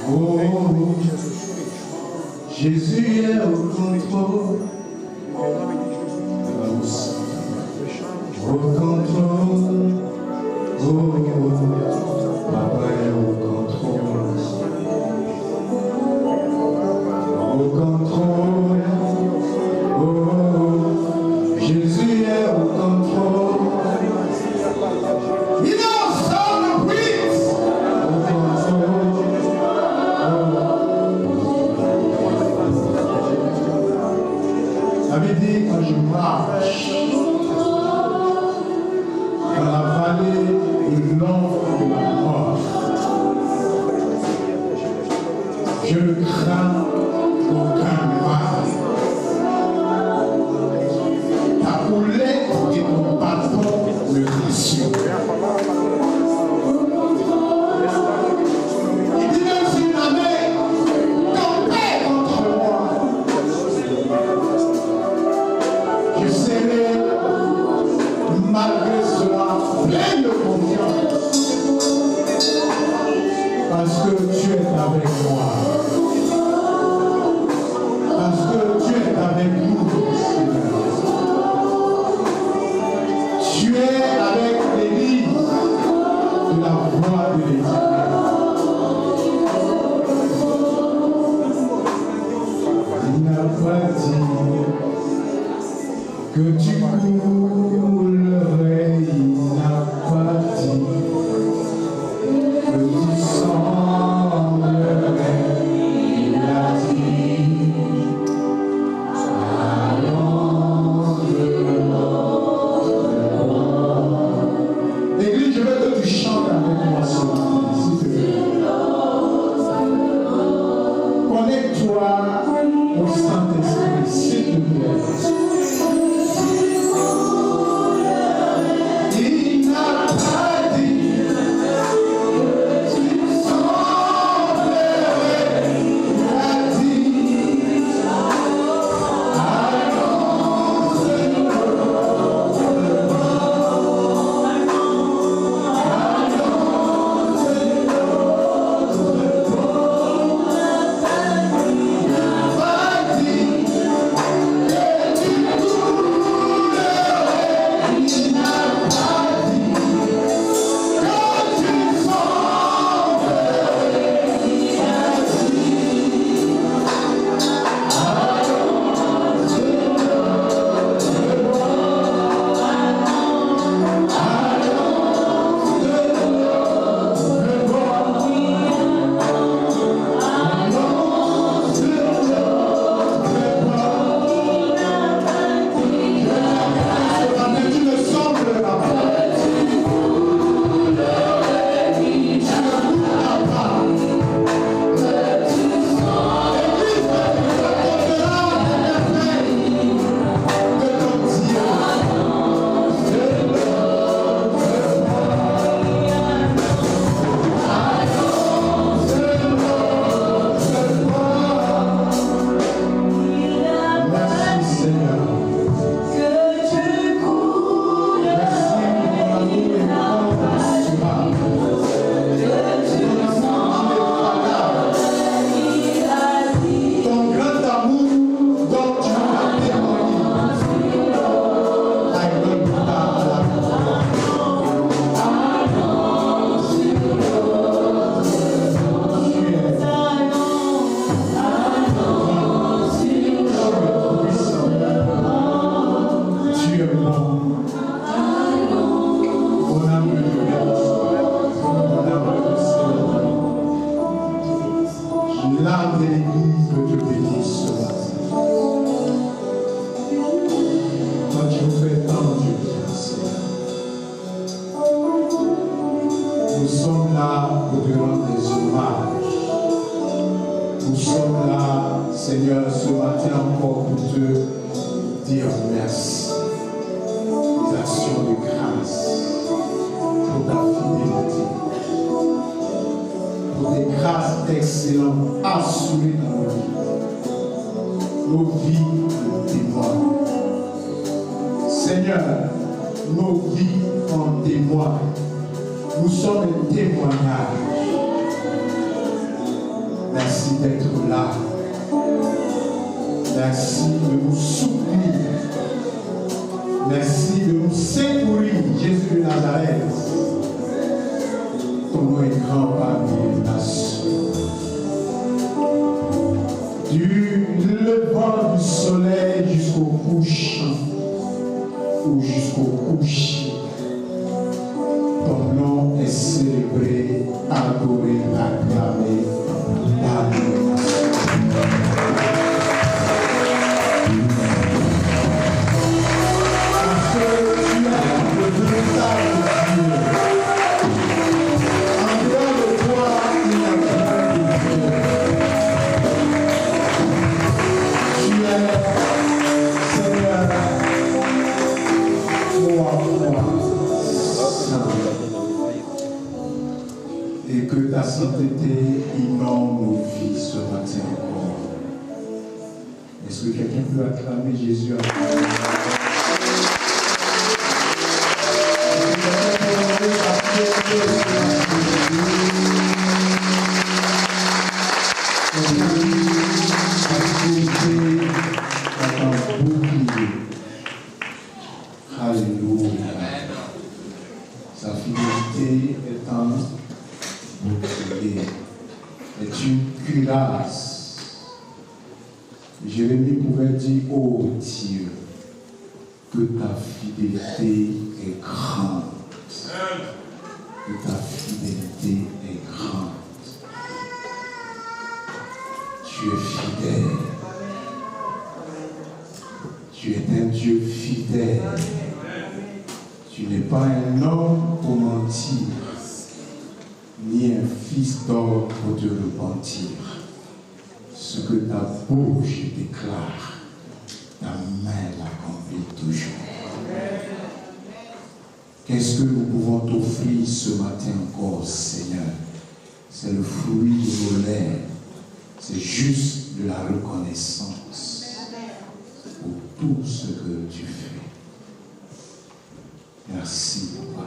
Oh, Jésus est au contrôle. Au contrôle. Oh, Papa est au contrôle. Au contrôle. Oh, Jésus est au contrôle. Il est au sol, oui. Ça veut dire quand je marche dans la vallée de l'ombre de la mort, je ne crains aucun mal. Ta houlette et ton bâton me rassurent. Il dit même si la mer tombait contre moi, je serai malgré cela plein de confiance parce que tu es avec moi, parce que tu es avec nous, Seigneur. Tu es avec l'Église de la voix de l'Éternel. Il n'a pas dit que tu coulerais, il n'a pas dit que tu semblerais, il a dit allons de l'autre bord. Église, je veux que tu chantes avec moi ce matin, s'il te plaît. Connecte-toi au Saint-Esprit, s'il te plaît. Il n'a pas dit que tu semblerais, il a dit allons de l'autre bord. L'âme de l'Église veut te bénir ce matin. Toi, tu nous fais tant de bien, Seigneur. Nous sommes là pour te rendre des hommages. Nous sommes là, Seigneur, ce matin encore pour te dire merci. Des actions de grâce pour ta fidélité. Pour des grâces excellentes assurées dans nos vies témoignent. Seigneur, nos vies en témoignent. Nous sommes un témoignage Merci d'être là. Merci de nous soutenir. Merci de nous secourir, Jésus de Nazareth. Ton nom est grand parmi les nations. Du levant du soleil jusqu'au couchant ou jusqu'au coucher, ton nom est célébré, adoré, acclamé par les nations. Parce que tu es le véritable Dieu. En dehors de toi, il n'y a pas de Dieu. Tu es Seigneur, et que ta sainteté inonde nos vies ce matin encore. Est-ce que quelqu'un peut acclamer Jésus à Alléluia. Sa fidélité est un bouclier, est une cuirasse. Jérémie pouvait dire, ô Dieu, que ta fidélité est grande. Que ta fidélité est grande. Tu es fidèle. Tu es un Dieu fidèle. Tu n'es pas un homme pour mentir, ni un fils d'homme pour te repentir. Ce que ta bouche déclare, ta main l'accomplit toujours. Qu'est-ce que nous pouvons t'offrir ce matin encore, Seigneur? C'est le fruit de nos lèvres. C'est juste de la reconnaissance pour tout ce que tu fais. Merci, Papa.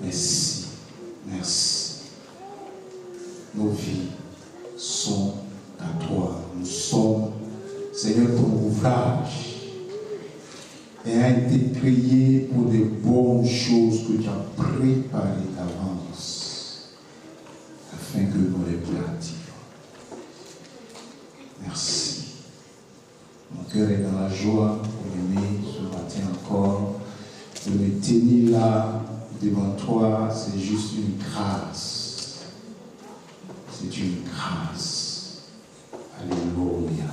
Merci. Merci. Nos vies sont à toi. Nous sommes, Seigneur, ton ouvrage. Et a été créé pour des bonnes choses que tu as préparées d'avance, afin que nous les pratiquions. Merci. Mon cœur est dans la joie, bien-aimé, ce matin encore. De me tenir là devant toi, c'est juste une grâce. C'est une grâce. Alléluia.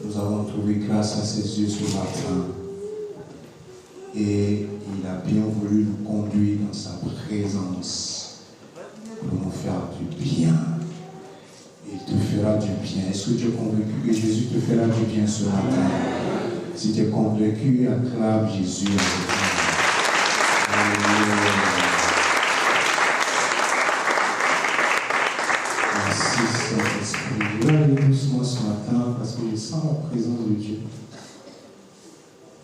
Nous avons trouvé grâce à ses yeux ce matin. Et il a bien voulu nous conduire dans sa présence pour nous faire du bien. Il te fera du bien. Est-ce que tu es convaincu que Jésus te fera du bien ce matin? Si tu es convaincu, acclame Jésus. Merci Saint-Esprit. Je vais aller doucement ce matin parce que je sens la présence de Dieu.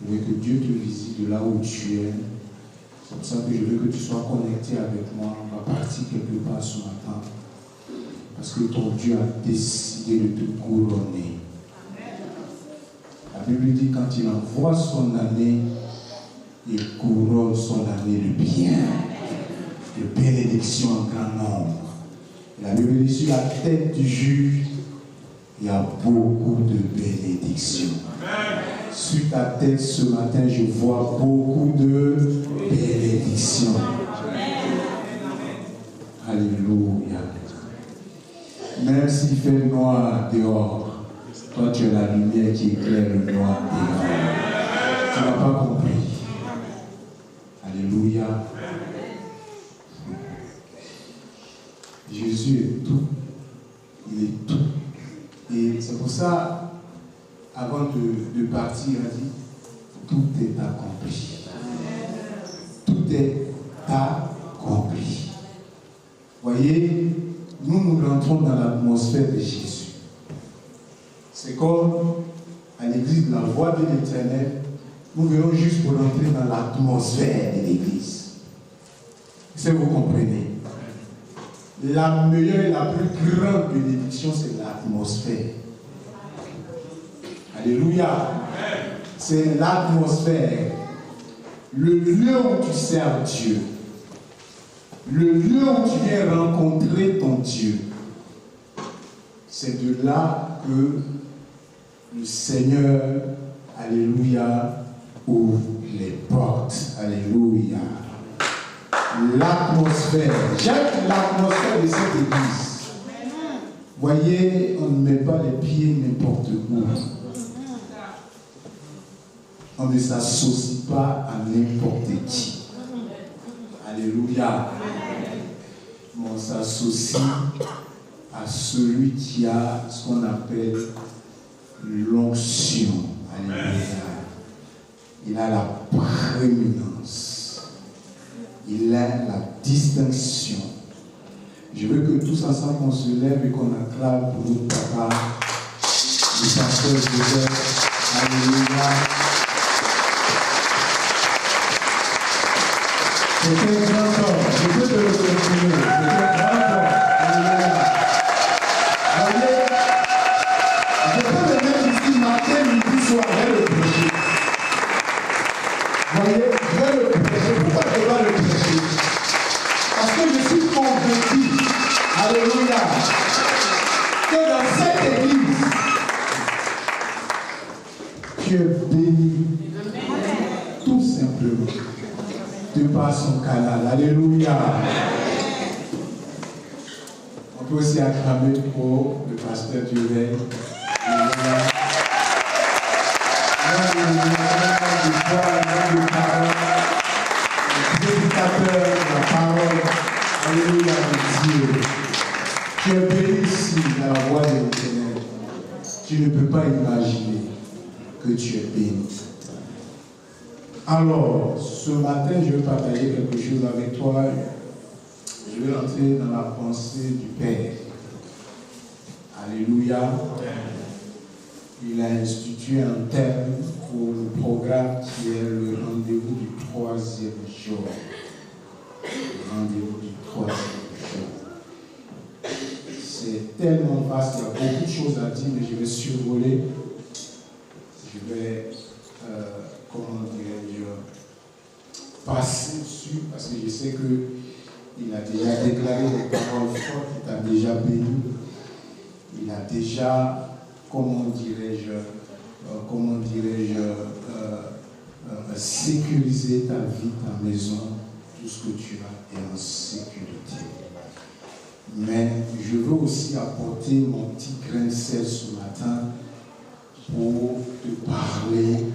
Je veux que Dieu te visite de là où tu es. C'est pour ça que je veux que tu sois connecté avec moi. On va partir quelque part ce matin. Parce que ton Dieu a décidé de te couronner. La Bible dit quand il envoie son année, il couronne son année de bien, de bénédiction en grand nombre. Et la Bible dit sur la tête du juge, il y a beaucoup de bénédictions. Sur ta tête ce matin, je vois beaucoup de bénédictions. Alléluia. Même s'il fait noir dehors, toi, tu es la lumière qui éclaire le noir dehors. Tu n'as pas compris. Alléluia. Jésus est tout. Il est tout. Et c'est pour ça, avant de partir, il a dit, tout est accompli. Tout est accompli. Voyez, nous rentrons dans l'atmosphère de Jésus. C'est comme à l'église de la voix de l'Éternel, nous venons juste pour entrer dans l'atmosphère de l'église. Est-ce que vous comprenez? la meilleure et la plus grande bénédiction, c'est l'atmosphère. Alléluia. C'est l'atmosphère. Le lieu où tu sers Dieu. Le lieu où tu viens rencontrer ton Dieu. C'est de là que le Seigneur, alléluia, ouvre les portes. Alléluia. L'atmosphère. J'aime l'atmosphère de cette église. Voyez, on ne met pas les pieds n'importe où. On ne s'associe pas à n'importe qui. Alléluia. On s'associe à celui qui a ce qu'on appelle l'onction. Alléluia. Il a la prééminence. Il a la distinction. Je veux que tous ensemble on se lève et qu'on acclame pour notre papa, le pasteur Joseph. Alléluia. C'était un grand homme. Je peux te le confirmer. C'était un grand homme. Alléluia. Voyez, je peux me mettre ici matin, midi, soir, je vais le prêcher. Voyez, je vais le prêcher. Pourquoi je dois le prêcher? Parce que je suis convaincu, alléluia, que dans cette église, tu es béni. Tout simplement. De par son canal. Alléluia. On peut aussi acclamer pour le pasteur Duvet. Alléluia. Le prédicateur de la parole. Alléluia de Dieu. Tu es béni ici dans la voix de l'Éternel. Tu ne peux pas imaginer que tu es béni. Alors, ce matin, je vais partager quelque chose avec toi. Je vais entrer dans la pensée du Père. Alléluia. Il a institué un thème pour le programme qui est le rendez-vous du 3e jour. Le rendez-vous du 3e jour. C'est tellement vaste, il y a beaucoup de choses à dire, mais je vais survoler. Je vais, comment dirais-je, passer dessus, parce que je sais qu'il a déjà déclaré des paroles fortes, il t'a déjà béni, il a déjà, comment dirais-je, sécurisé ta vie, ta maison, tout ce que tu as est en sécurité. Mais je veux aussi apporter mon petit grain de sel ce matin pour te parler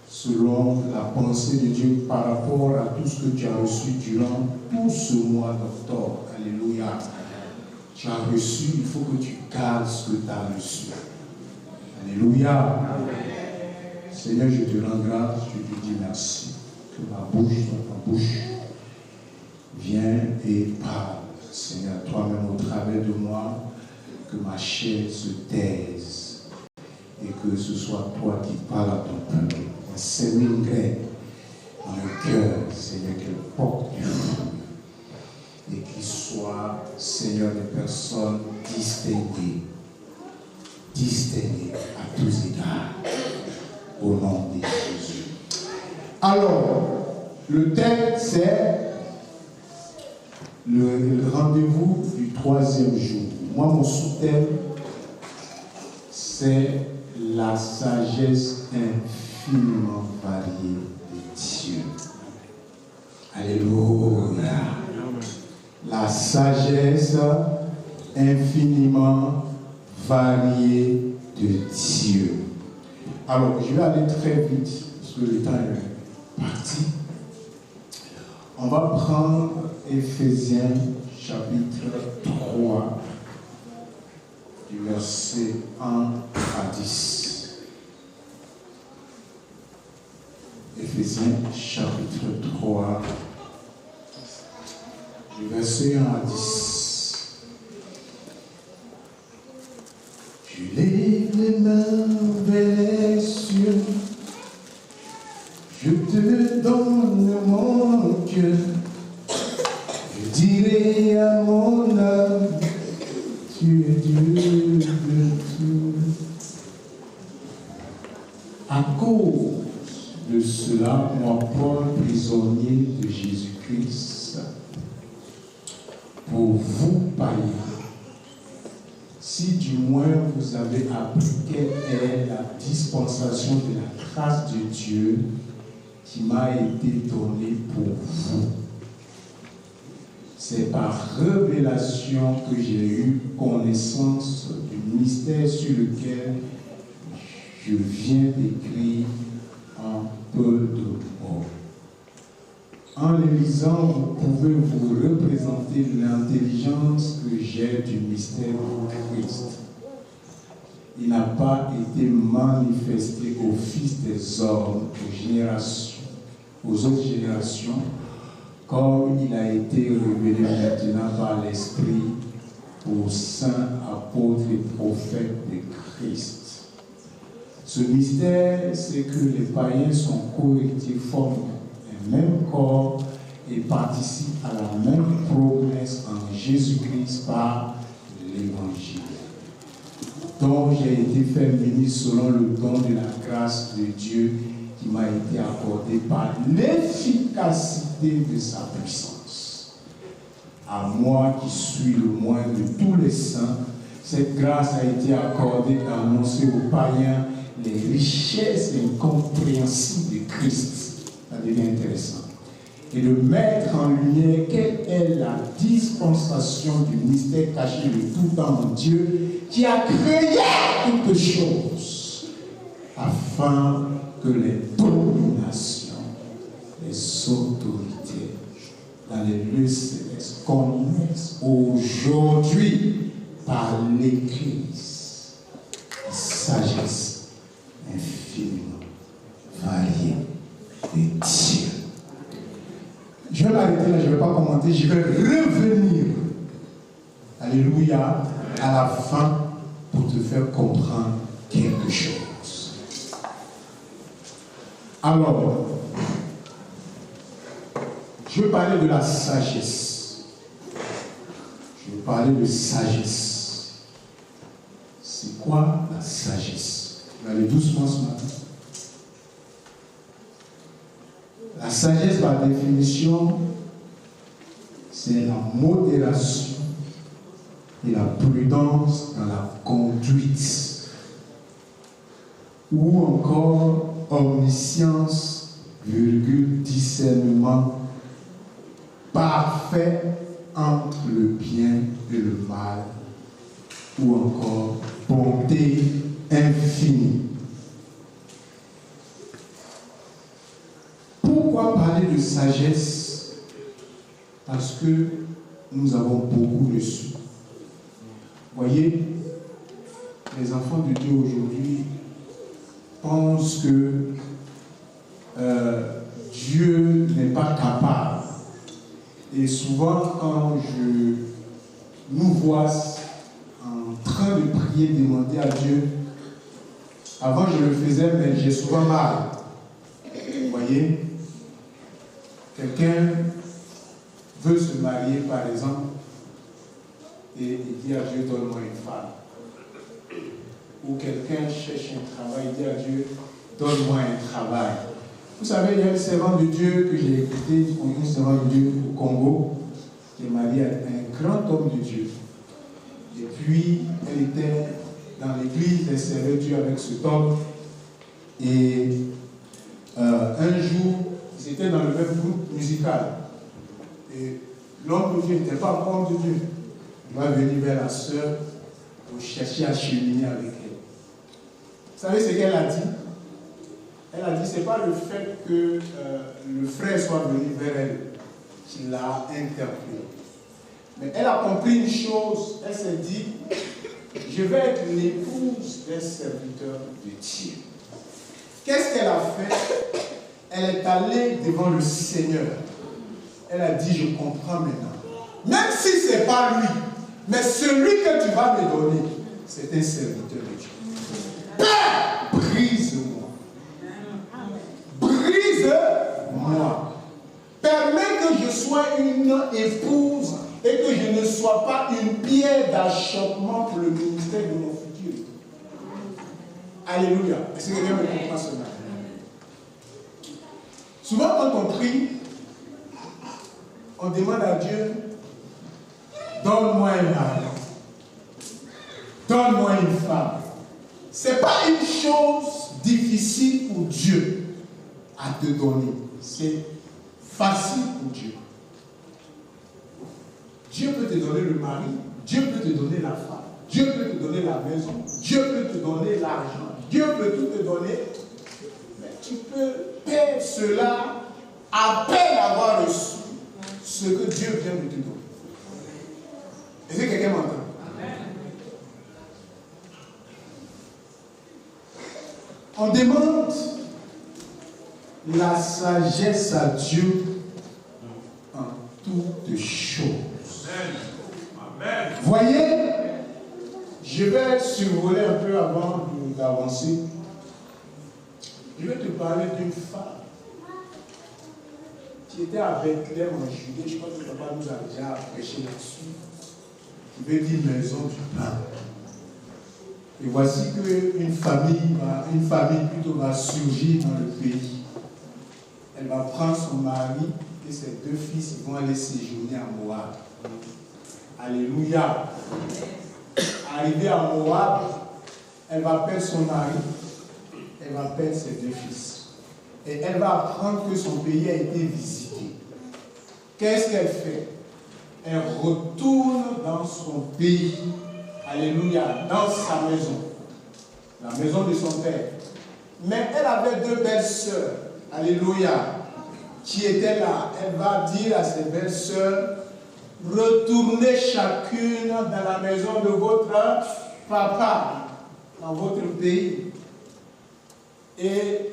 selon la pensée de Dieu par rapport à tout ce que tu as reçu durant tout ce mois d'octobre. Alléluia. Tu as reçu, il faut que tu gardes ce que tu as reçu. Alléluia. Seigneur, je te rends grâce, je te dis merci. Que ma bouche, ta bouche, viens et parle. Seigneur, toi-même au travers de moi, que ma chair se taise et que ce soit toi qui parles à ton peuple. Sème une graine dans le cœur, Seigneur, qu'elle porte du fruit et qu'il soit, Seigneur, des personnes distinguées à tous égards, au nom de Jésus. Alors, le thème, c'est le rendez-vous du 3e jour. Moi, mon sous-thème, c'est la sagesse infiniment variée de Dieu. Alléluia. La sagesse infiniment variée de Dieu. Alors, je vais aller très vite, parce que le temps est parti. On va prendre Éphésiens chapitre 3, du verset 1 à 10. Éphésiens chapitre 3, du verset 1 à 10. Tu lèves les mains vers les cieux, je te donne mon cœur, je dirai et à mon âme, tu es Dieu de tout. À cause de cela, moi, Paul, prisonnier de Jésus-Christ, pour vous, païens, si du moins vous avez appris quelle est la dispensation de la grâce de Dieu qui m'a été donnée pour vous, c'est par révélation que j'ai eu connaissance du mystère sur lequel je viens d'écrire en peu de mots. En les lisant, vous pouvez vous représenter l'intelligence que j'ai du mystère de Christ. Il n'a pas été manifesté aux fils des hommes, aux autres générations, comme il a été révélé maintenant par l'Esprit aux saints apôtres et prophètes de Christ. Ce mystère, c'est que les païens sont cohéritiers, forment un même corps et participent à la même promesse en Jésus-Christ par l'Évangile. Donc j'ai été fait ministre selon le don de la grâce de Dieu qui m'a été accordé par l'efficacité de sa puissance. À moi qui suis le moindre de tous les saints, cette grâce a été accordée d'annoncer aux païens les richesses incompréhensibles de Christ. Ça devient intéressant. Et de mettre en lumière quelle est la dispensation du mystère caché de tout temps en Dieu qui a créé toutes choses afin que les dominations, les autorités dans les lieux célestes connaissent aujourd'hui par l'Église la sagesse infiniment variée de Dieu. Je vais m'arrêter là, je ne vais pas commenter, je vais revenir, alléluia, à la fin pour te faire comprendre quelque chose. Alors, je vais parler de la sagesse. Je vais parler de sagesse. C'est quoi la sagesse? Je vais aller doucement ce matin. La sagesse, par définition, c'est la modération et la prudence dans la conduite, ou encore omniscience, discernement parfait entre le bien et le mal, ou encore bonté infinie. Pourquoi parler de sagesse? Parce que nous avons beaucoup reçu. Voyez, les enfants de Dieu aujourd'hui pensent que Dieu n'est pas capable. Et souvent, quand je nous vois en train de prier, demander à Dieu, avant je le faisais, mais j'ai souvent mal. Vous voyez, quelqu'un veut se marier, par exemple, et il dit à Dieu, donne-moi une femme. Ou quelqu'un cherche un travail, il dit à Dieu, donne-moi un travail. Vous savez, il y a une servante de Dieu que j'ai écoutée, une servante de Dieu au Congo, qui est mariée à un grand homme de Dieu. Et puis, elle était dans l'église, elle servait Dieu avec cet homme. Et un jour, ils étaient dans le même groupe musical. Et l'homme de Dieu n'était pas encore homme de Dieu. Il va venir vers la sœur pour chercher à cheminer avec elle. Vous savez ce qu'elle a dit? Elle a dit, ce n'est pas le fait que le frère soit venu vers elle qui l'a interpellée. Mais elle a compris une chose, elle s'est dit, je vais être l'épouse d'un serviteur de Dieu. Qu'est-ce qu'elle a fait? Elle est allée devant le Seigneur. Elle a dit, je comprends maintenant. Même si ce n'est pas lui, mais celui que tu vas me donner, c'est un serviteur de Dieu. Père, brise-moi. Brise-moi. Permets que je sois une épouse et que je sois pas une pierre d'achoppement pour le ministère de mon futur. Alléluia. Est-ce que quelqu'un me comprend ce matin? Souvent, quand on prie, on demande à Dieu, donne-moi un mari, donne-moi une femme. Ce n'est pas une chose difficile pour Dieu à te donner. C'est facile pour Dieu. Dieu peut te donner le mari, Dieu peut te donner la femme, Dieu peut te donner la maison, Dieu peut te donner l'argent, Dieu peut tout te donner, mais tu peux perdre cela à peine avoir reçu ce que Dieu vient de te donner. Est-ce que quelqu'un m'entend? On demande la sagesse à Dieu en toutes choses. Amen. Voyez, je vais survoler un peu avant d'avancer. Je vais te parler d'une femme qui était à Bethléem en Judée. Je crois que papa nous a déjà prêché là-dessus. Qui veut dire maison du pain. Et voici qu'une famille plutôt va surgir dans le pays. Elle va prendre son mari et ses deux fils, ils vont aller séjourner à Moab. Alléluia. Arrivée à Moab, elle va perdre son mari, elle va perdre ses deux fils. Et elle va apprendre que son pays a été visité. Qu'est-ce qu'elle fait? Elle retourne dans son pays. Alléluia, dans sa maison, la maison de son père. Mais elle avait deux belles sœurs, alléluia, qui étaient là. Elle va dire à ses belles sœurs, retournez chacune dans la maison de votre papa, dans votre pays. Et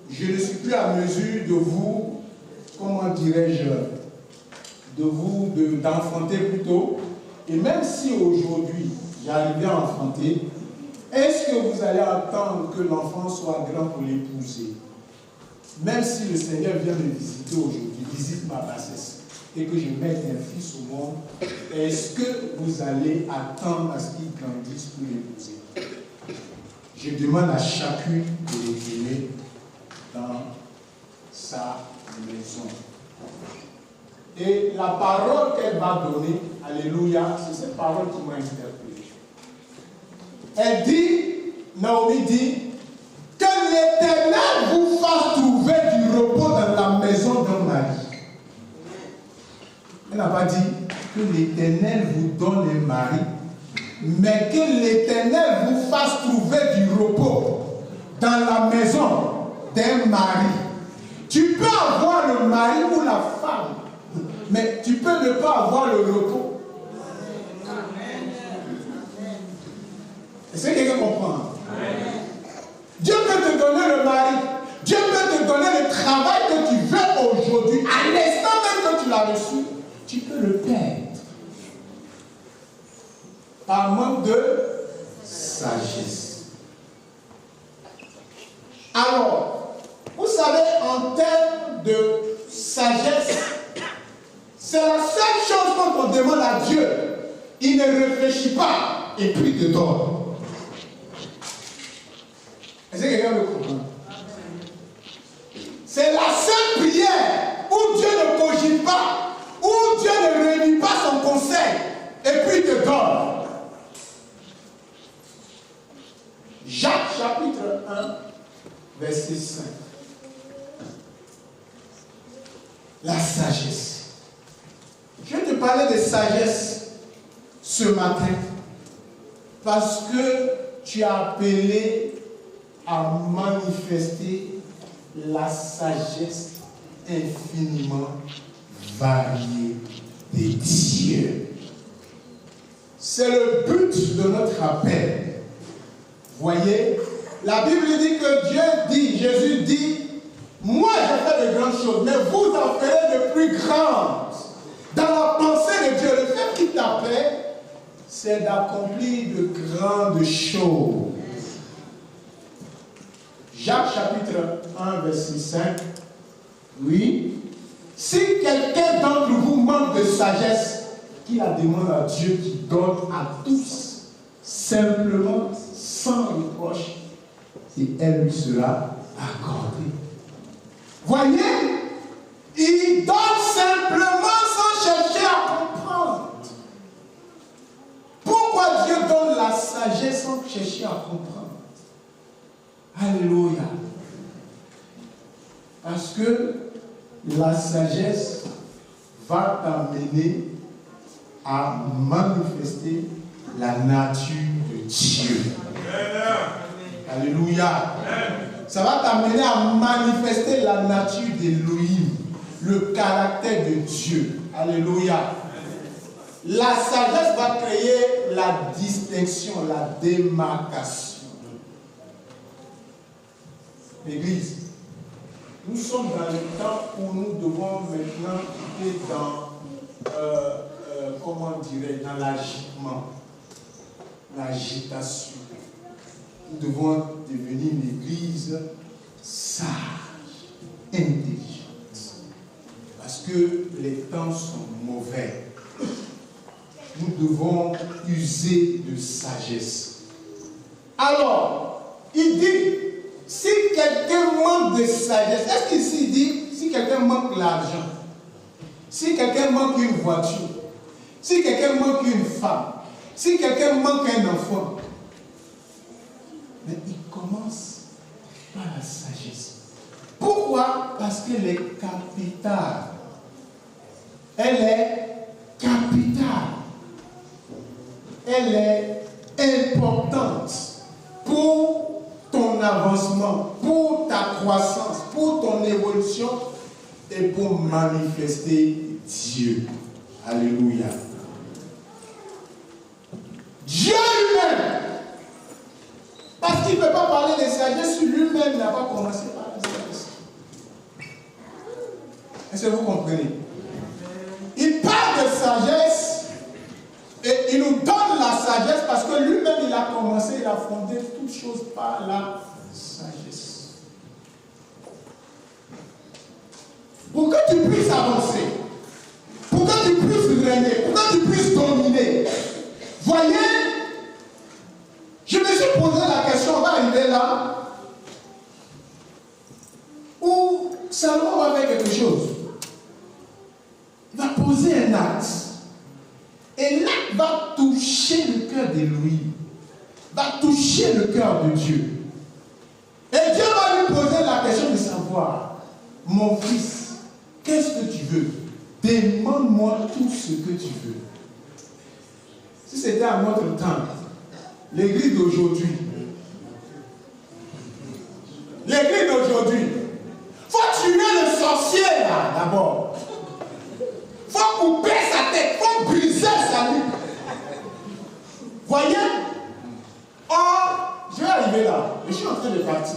je ne suis plus à mesure de vous, comment dirais-je, d'enfanter plutôt. Et même si aujourd'hui, j'arrivais à enfanter, est-ce que vous allez attendre que l'enfant soit grand pour l'épouser? Même si le Seigneur vient me visiter aujourd'hui, visite ma bassesse, et que je mette un fils au monde, est-ce que vous allez attendre à ce qu'il grandisse pour l'épouser? Je demande à chacune de retourner dans sa maison. Et la parole qu'elle va donner, alléluia, c'est cette parole qui m'a interpellé. Elle dit, Naomi dit, que l'Éternel vous fasse trouver du repos dans la maison d'un mari. Elle n'a pas dit que l'Éternel vous donne un mari, mais que l'Éternel vous fasse trouver du repos dans la maison d'un mari. Tu peux avoir le mari ou la femme, mais tu peux ne pas avoir le repos. Est-ce que quelqu'un comprend? Dieu peut te donner le mari. Dieu peut te donner le travail que tu veux aujourd'hui. À l'instant même que tu l'as reçu, tu peux le perdre. Par manque de sagesse. Alors, vous savez, en termes de sagesse, c'est la seule chose quand on demande à Dieu. Il ne réfléchit pas et puis te donne. Est-ce que quelqu'un me comprend? C'est la seule prière où Dieu ne cogite pas, où Dieu ne réunit pas son conseil et puis te donne. Jacques chapitre 1, verset 5. La sagesse. Je vais te parler de sagesse ce matin parce que tu as appelé à manifester la sagesse infiniment variée de Dieu. C'est le but de notre appel. Voyez, la Bible dit que Dieu dit, Jésus dit, moi je fais de grandes choses, mais vous en ferez de plus grandes. Dans la pensée de Dieu, le fait qu'il t'appelle, c'est d'accomplir de grandes choses. Jacques chapitre 1, verset 5. Oui. Si quelqu'un d'entre vous manque de sagesse, qui la demande à Dieu qui donne à tous, simplement, sans reproche, et elle lui sera accordée. Voyez, il donne simplement sans chercher à comprendre. Pourquoi Dieu donne la sagesse sans chercher à comprendre? Alléluia. Parce que la sagesse va t'amener à manifester la nature de Dieu. Alléluia. Ça va t'amener à manifester la nature d'Élohim, le caractère de Dieu. Alléluia. La sagesse va créer la distinction, la démarcation. L'Église, nous sommes dans le temps où nous devons maintenant quitter dans, comment dirais-je, dans l'agitement, l'agitation. Nous devons devenir une Église sage, intelligente. Parce que les temps sont mauvais. Nous devons user de sagesse. Alors, il dit, si quelqu'un manque de sagesse, est-ce qu'ici il dit, si quelqu'un manque l'argent, si quelqu'un manque une voiture, si quelqu'un manque une femme, si quelqu'un manque un enfant, mais il commence par la sagesse. Pourquoi? Parce qu'elle est capitale. Elle est capitale. Elle est importante pour ton avancement, pour ta croissance, pour ton évolution et pour manifester Dieu. Alléluia. Dieu lui-même, parce qu'il ne peut pas parler de sagesse si lui-même n'a pas commencé par la sagesse. Est-ce que vous comprenez? Il parle de sagesse et il nous donne la sagesse parce que lui-même il a commencé, il a fondé toutes choses par la sagesse. Pour que tu puisses avancer, pour que tu puisses régner, pour que tu puisses dominer. Voyez, je me suis posé la question, on va arriver là, où Salomon va faire quelque chose. Il va poser un acte. Et l'acte va toucher le cœur d'Élohim, va toucher le cœur de Dieu. Et Dieu va lui poser la question de savoir, mon fils, qu'est-ce que tu veux? Demande-moi tout ce que tu veux. Si c'était à notre temps, l'église d'aujourd'hui, faut tuer le sorcier là d'abord. Faut couper sa tête, faut briser sa nuque. Voyez? Or, je vais arriver là, je suis en train de partir.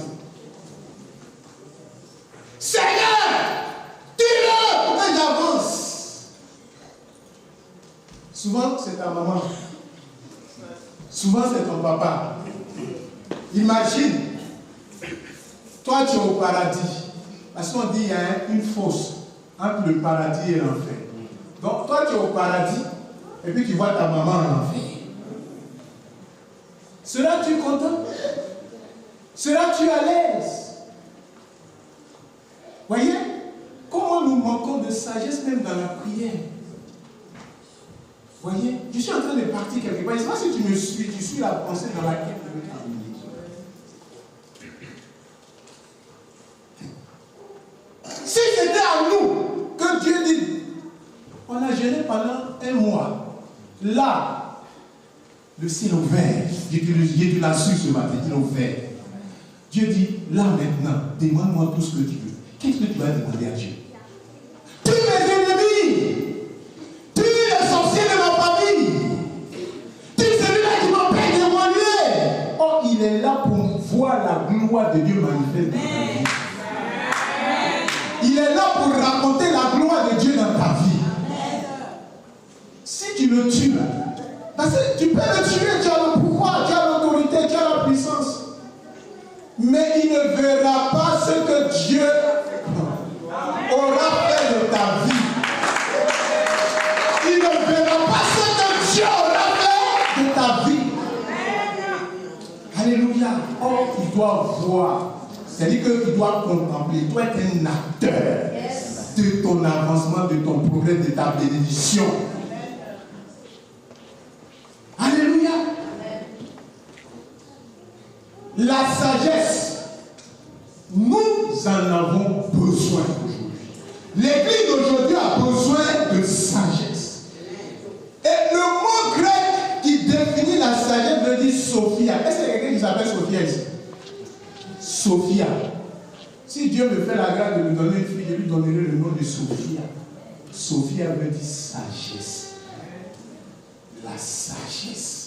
Seigneur, tue-le pour que j'avance. Souvent, c'est ta maman. Souvent, c'est ton papa. Imagine, toi, tu es au paradis. Parce qu'on dit qu'il y a une fosse entre le paradis et l'enfer. Donc, toi, tu es au paradis, et puis tu vois ta maman en enfer. Seras-tu content? Seras-tu à l'aise? Voyez, comment nous manquons de sagesse même dans la prière. Voyez, je suis en train de partir quelque part. Je ne sais pas si tu me suis, tu suis la pensée dans laquelle je veux terminer. Si c'était à nous que Dieu dit, on a jeûné pendant un mois. Là, le ciel ouvert. Dieu te l'a su ce matin, il est ouvert. Dieu dit, là maintenant, demande-moi tout ce que tu veux. Qu'est-ce que tu vas demander à Dieu? Tue mes ennemis! Tue les sorciers de ma famille! Tue celui-là qui m'empêche d'évoluer! Oh, il est là pour voir la gloire de Dieu manifeste. Il est là pour raconter la gloire de Dieu dans ta vie. Si tu le tues, parce que tu peux le tuer, tu as le pouvoir, tu as l'autorité, tu as la puissance. Mais il ne verra pas ce que Dieu aura fait de ta vie. Il ne verra pas Or, il doit voir. C'est-à-dire qu'il doit contempler. Il doit être un acteur de ton avancement, de ton progrès, de ta bénédiction. Alléluia. La sagesse, nous en avons besoin aujourd'hui. L'Église d'aujourd'hui a besoin de sagesse. Et le mot grec qui définit la sagesse veut dire Sophia. Est-ce qu'il y a quelqu'un qui s'appelle Sophia ici? Sophia. Si Dieu me fait la grâce de lui donner une fille, je lui donnerai le nom de Sophia. Sophia veut dire sagesse. La sagesse.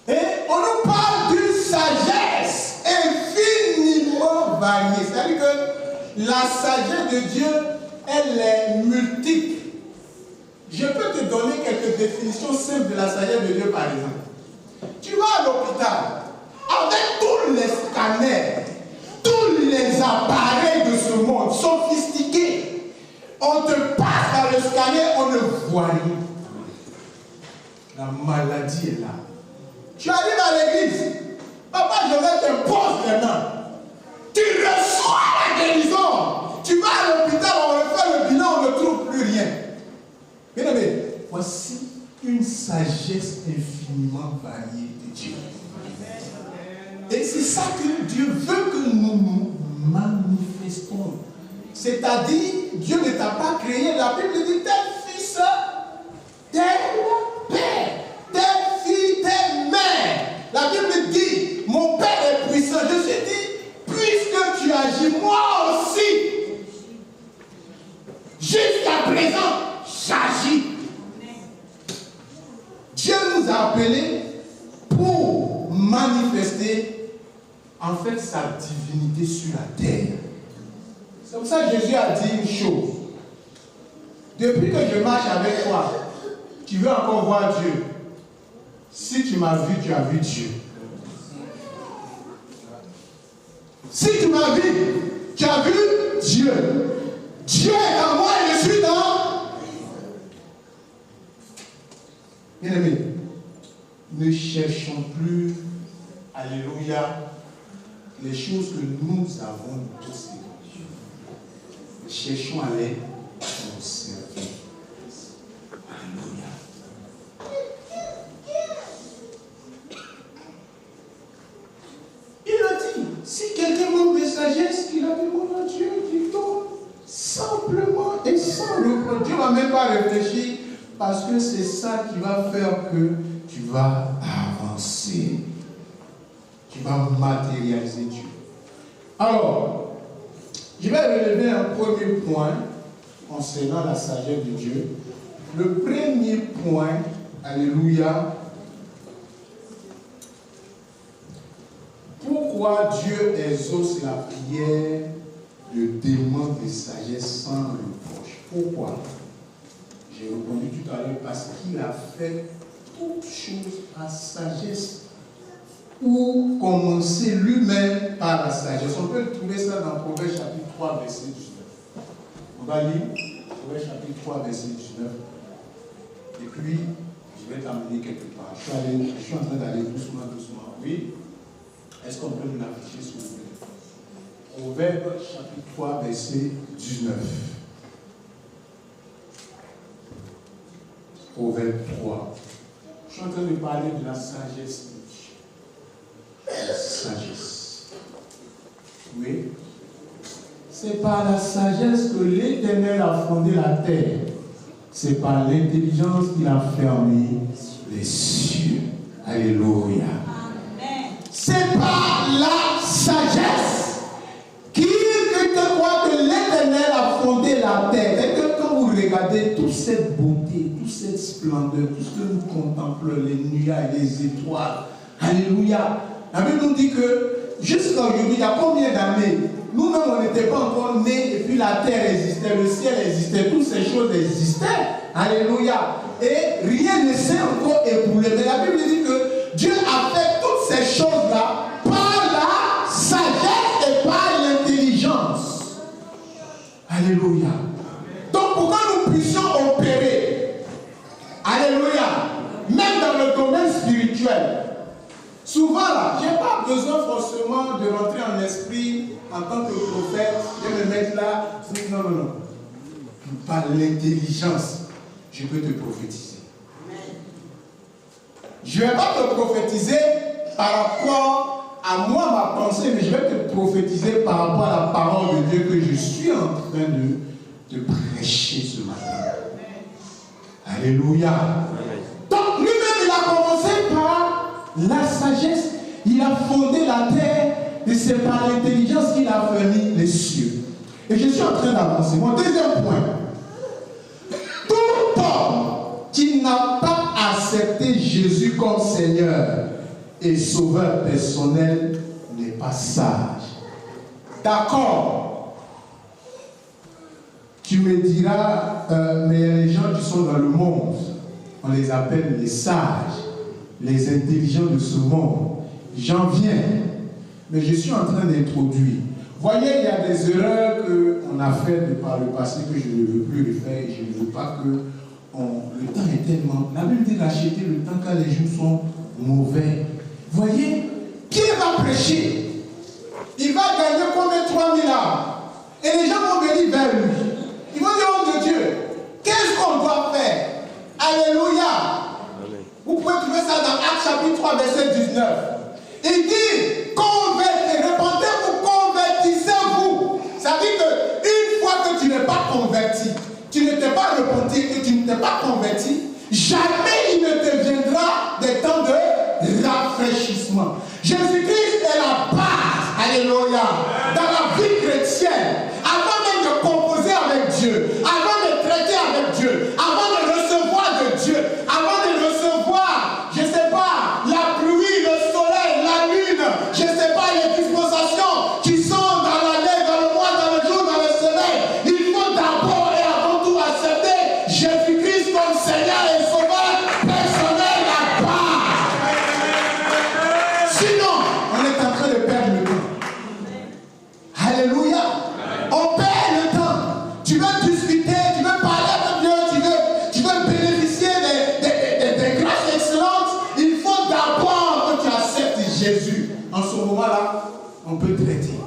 Et on nous parle d'une sagesse infiniment variée. C'est-à-dire que la sagesse de Dieu, elle est multiple. Je peux te donner quelques définitions simples de la sagesse de Dieu, par exemple. Tu vas à l'hôpital, avec tous les scanners, tous les appareils de ce monde sophistiqués, on te passe dans le scanner, on ne voit rien. La maladie est là. Tu arrives à l'église, papa, je vais t'impose les mains. Tu reçois la guérison. Tu vas à l'hôpital, on refait le bilan, on ne trouve plus rien. Bien aimé, voici une sagesse infiniment variée de Dieu. Et c'est ça que Dieu veut que nous nous manifestons. C'est-à-dire, Dieu ne t'a pas créé. La Bible dit tel fils, tel père, tel fille, tel mère. La Bible dit, mon Père est puissant. Je suis dit, puisque tu agis, moi aussi, jusqu'à présent, j'agis. Dieu nous a appelés pour manifester en fait sa divinité sur la terre. C'est comme ça que Jésus a dit une chose. Depuis que je marche avec toi, tu veux encore voir Dieu. Si tu m'as vu, tu as vu Dieu. Si tu m'as vu, tu as vu Dieu. Dieu est en moi et je suis dans. Bien aimé, ne cherchons plus, alléluia, les choses que nous avons tous. Cherchons à les conserver. Alléluia. Il a dit, si quelqu'un manque de sagesse, il a demandé à Dieu qu'il donne simplement et sans reproche. Dieu ne va même pas réfléchir parce que c'est ça qui va faire que tu vas avancer. Tu vas matérialiser Dieu. Alors, je vais relever un premier point concernant la sagesse de Dieu. Le premier point, alléluia, pourquoi Dieu exauce la prière de demande de sagesse sans reproche? Pourquoi? J'ai répondu tout à l'heure parce qu'il a fait toutes choses à sagesse. Ou commencer lui-même par la sagesse. On peut trouver ça dans Proverbe chapitre 3, verset 19. On va lire Proverbe chapitre 3, verset 19. Et puis, je vais t'emmener quelque part. Je suis en train d'aller doucement, doucement. Oui? Est-ce qu'on peut nous l'afficher, s'il vous plaît? Proverbe chapitre 3, verset 19. Proverbe 3. Je suis en train de parler de la sagesse. La sagesse. Oui. C'est par la sagesse que l'Éternel a fondé la terre. C'est par l'intelligence qu'il a fermé les cieux. Alléluia. Amen. C'est par la sagesse qu'il croit que l'Éternel a fondé la terre. Et que quand vous regardez toute cette beauté, toute cette splendeur, tout ce que nous contemplons, les nuages, les étoiles, alléluia. La Bible nous dit que jusqu'à aujourd'hui, il y a combien d'années, nous-mêmes on n'était pas encore nés et puis la terre existait, le ciel existait, toutes ces choses existaient. Alléluia. Et rien ne s'est encore écoulé. Mais la Bible dit que Dieu a fait toutes ces choses-là par la sagesse et par l'intelligence. Alléluia. Donc pour que nous puissions opérer, alléluia, même dans le domaine spirituel, Souvent là, je n'ai pas besoin forcément de rentrer en esprit en tant que prophète, de me mettre là. Non. Par l'intelligence, je peux te prophétiser. Je ne vais pas te prophétiser par rapport à moi, ma pensée, mais je vais te prophétiser par rapport à la parole de Dieu que je suis en train de prêcher ce matin. Alléluia. Donc lui-même, il a commencé par la sagesse. Il a fondé la terre et c'est par l'intelligence qu'il a fermé les cieux. Et je suis en train d'avancer. Mon deuxième point. Tout homme qui n'a pas accepté Jésus comme Seigneur et Sauveur personnel n'est pas sage. D'accord. Tu me diras, mais les gens qui sont dans le monde, on les appelle les sages, les intelligents de ce monde. J'en viens, mais je suis en train d'introduire. Voyez, il y a des erreurs qu'on a faites par le passé que je ne veux plus refaire et je ne veux pas que le temps est tellement... La Bible dit d'acheter le temps quand les jours sont mauvais. Voyez, qui va prêcher? Il va gagner combien? 3000 âmes. Et les gens vont venir vers lui. Ils vont dire, oh de Dieu, qu'est-ce qu'on doit faire? Alléluia. Amen. Vous pouvez trouver ça dans Actes chapitre 3, verset 19. Il dit, repentez-vous, convertissez-vous. Ça dit qu'une fois que tu n'es pas converti, tu ne t'es pas repenti et tu ne t'es pas converti, jamais il ne te viendra des temps de rafraîchissement. Jésus-Christ est la base, alléluia, dans la vie chrétienne. Avant même de composer avec Dieu, avant de traiter avec Dieu, avant de recevoir de Dieu, avant de recevoir, je ne sais pas, la pluie, le soleil, la lune, je ne sais pas, les dispensations qui sont dans l'année, dans le mois, dans le jour, dans le soleil. Il faut d'abord et avant tout accepter Jésus-Christ comme Seigneur et Sauveur personnel à part. Sinon, on est en train de perdre le temps. Alléluia. On perd le temps. Tu veux discuter, tu veux parler avec Dieu, tu veux bénéficier des grâces excellentes. Il faut d'abord que tu acceptes Jésus. En ce moment-là, on peut traiter.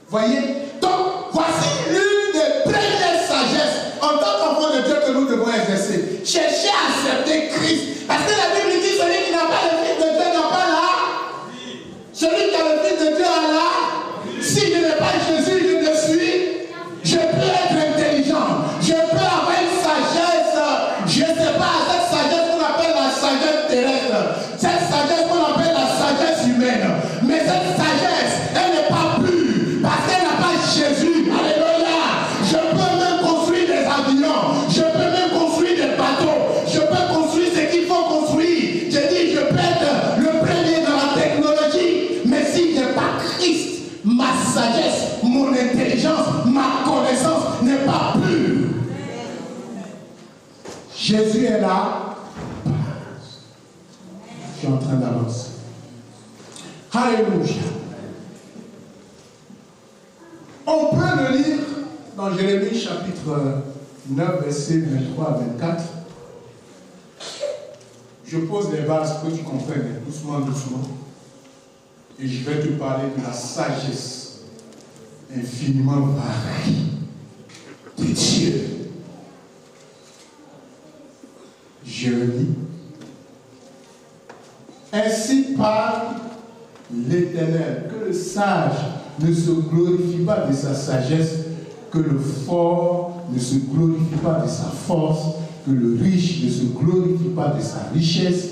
Voyez? Donc, voici l'une des premières sagesses en tant qu'enfant de Dieu que nous devons exercer. Chercher à accepter Christ. Parce que la Bible dit, celui qui n'a pas le Fils de Dieu n'a pas là. Celui qui a le Fils de Dieu a là. Si je n'ai pas Jésus, je le suis. Je peux être intelligent. Je peux avoir une sagesse. Je ne sais pas, cette sagesse qu'on appelle la sagesse terrestre. Cette sagesse qu'on appelle la sagesse humaine. Mais cette sagesse, elle n'est pas pure. Parce qu'elle n'a pas Jésus. Alléluia. Je peux même construire des avions. Je peux même construire des bateaux. Je peux construire ce qu'il faut construire. Je dis, je peux être le premier dans la technologie. Mais si je n'ai pas Christ, ma sagesse, mon intelligence, ma connaissance n'est pas pure. Jésus est là. Je suis en train d'avancer. Alléluia. On peut le lire dans Jérémie chapitre 9, versets 23 à 24. Je pose les bases pour que tu comprennes doucement, doucement. Et je vais te parler de la sagesse infiniment variée de Dieu. Jérémie. Ainsi parle l'Éternel, que le sage ne se glorifie pas de sa sagesse, que le fort ne se glorifie pas de sa force, que le riche ne se glorifie pas de sa richesse.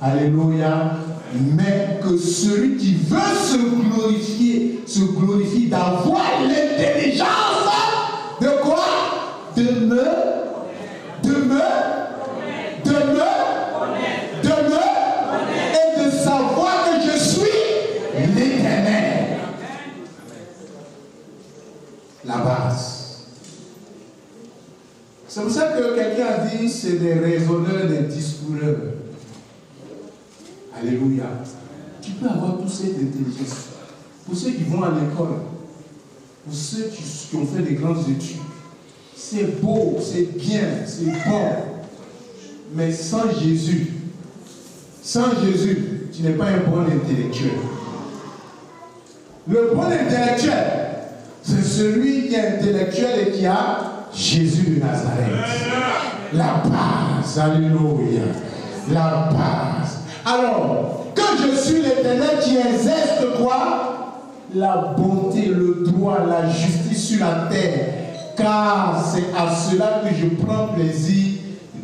Alléluia. Mais que celui qui veut se glorifie d'avoir l'intelligence de quoi? De me et de savoir que je suis l'Éternel. La base. C'est pour ça que quelqu'un a dit c'est des raisonneurs, des discoureurs. Alléluia. Tu peux avoir toute cette intelligence. Pour ceux qui vont à l'école, pour ceux qui ont fait des grandes études, c'est beau, c'est bien, c'est bon. Mais sans Jésus, Sans Jésus, tu n'es pas un bon intellectuel. Le bon intellectuel, c'est celui qui est intellectuel et qui a Jésus de Nazareth. La base, alléluia. La base. Alors, que je suis l'Éternel qui exerce quoi? La bonté, le droit, la justice sur la terre. Car c'est à cela que je prends plaisir,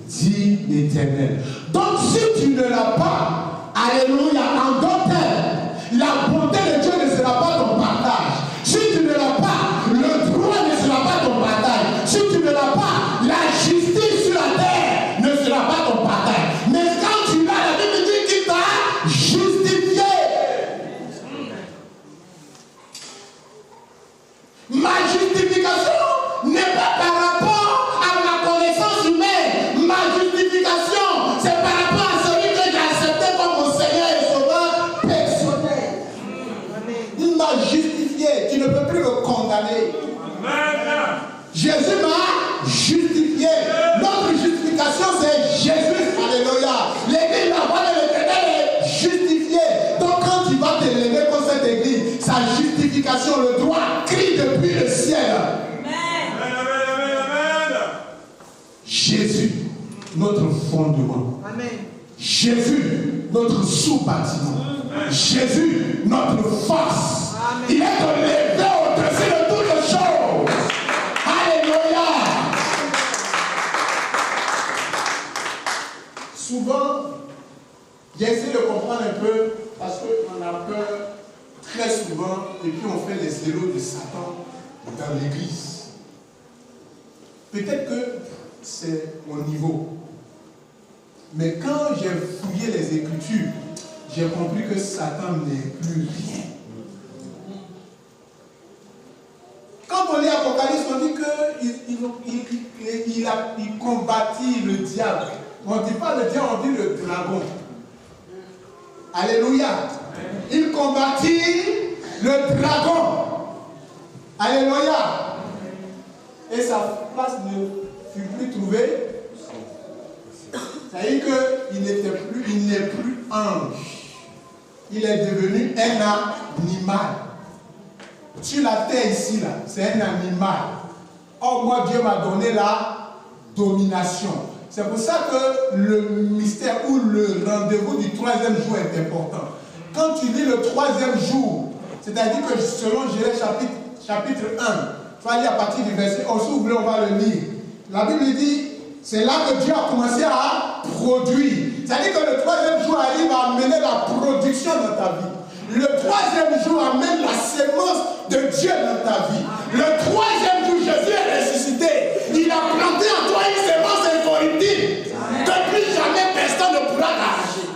dit l'Éternel. Donc si tu ne l'as pas, alléluia, en d'autres termes, la bonté de Dieu ne sera pas ton partage. Si tu ne l'as pas, le droit ne sera pas ton partage. Si tu ne l'as pas, la justice sur la terre ne sera pas ton partage. Mais quand tu l'as, la Bible dit qu'il t'a justifié. Ma justification n'est pas par rapport à ma connaissance humaine. Ma justification, c'est par rapport à celui que j'ai accepté comme mon Seigneur et Sauveur personnel. Il m'a justifié. Tu ne peux plus le condamner. Jésus m'a justifié. Notre justification, c'est Jésus. Alléluia. L'église, la voix de l'Éternel est justifiée. Donc quand tu vas t'élever pour cette église, sa justification, le droit crie depuis le ciel. Jésus, notre fondement. Amen. Jésus, notre sous-bâtiment. Jésus, notre force. Amen. Il est élevé au-dessus de toutes choses. Alléluia. Souvent, j'essaie de comprendre un peu parce qu'on a peur très souvent et puis on fait les zéros de Satan dans l'église. Peut-être que c'est mon niveau. Mais quand j'ai fouillé les Écritures, j'ai compris que Satan n'est plus rien. Quand on lit Apocalypse, on dit qu'il combattit le diable. On ne dit pas le diable, on dit le dragon. Alléluia. Il combattit le dragon. Alléluia. Et sa place ne fut plus trouvée. C'est-à-dire qu'il n'est plus ange. Il est devenu un animal. Sur la terre ici, là, c'est un animal. Or, moi, Dieu m'a donné la domination. C'est pour ça que le mystère ou le rendez-vous du troisième jour est important. Quand tu lis le troisième jour, c'est-à-dire que selon Jérémie chapitre 1, il faut aller à partir du verset 11, si vous voulez, on va le lire. La Bible dit, c'est là que Dieu a commencé à produire. C'est-à-dire que le troisième jour arrive à amener la production dans ta vie. Le troisième jour amène la sémence de Dieu dans ta vie. Le troisième jour, Jésus est ressuscité. Il a planté en toi une sémence incorruptible que plus jamais personne ne pourra t'arracher.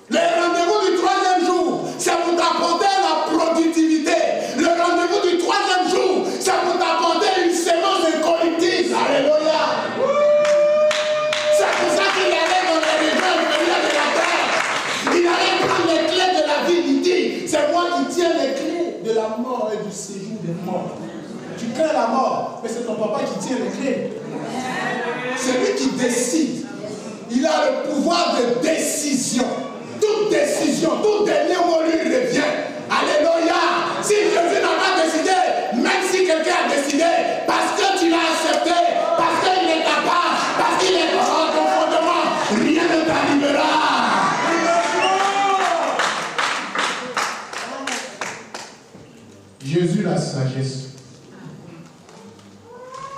Le rendez-vous du troisième jour, c'est pour t'apporter la productivité. Le rendez-vous du troisième jour, c'est pour t'apporter une sémence incorruptible. Alléluia. C'est pour ça qu'il allait dans les régions inférieures de la terre. Il allait prendre les clés de la vie. Il dit, c'est moi qui tiens les clés de la mort et du séjour des morts. Tu crains la mort, mais c'est ton papa qui tient les clés. C'est lui qui décide. Il a le pouvoir de décision. Toute décision, tout dernier mot lui revient. Alléluia. Si Jésus n'a pas décidé, même si quelqu'un a décidé, parce que tu l'as accepté, parce qu'il est ta part, parce qu'il est en ton fondement, rien ne t'arrivera. Jésus, la sagesse.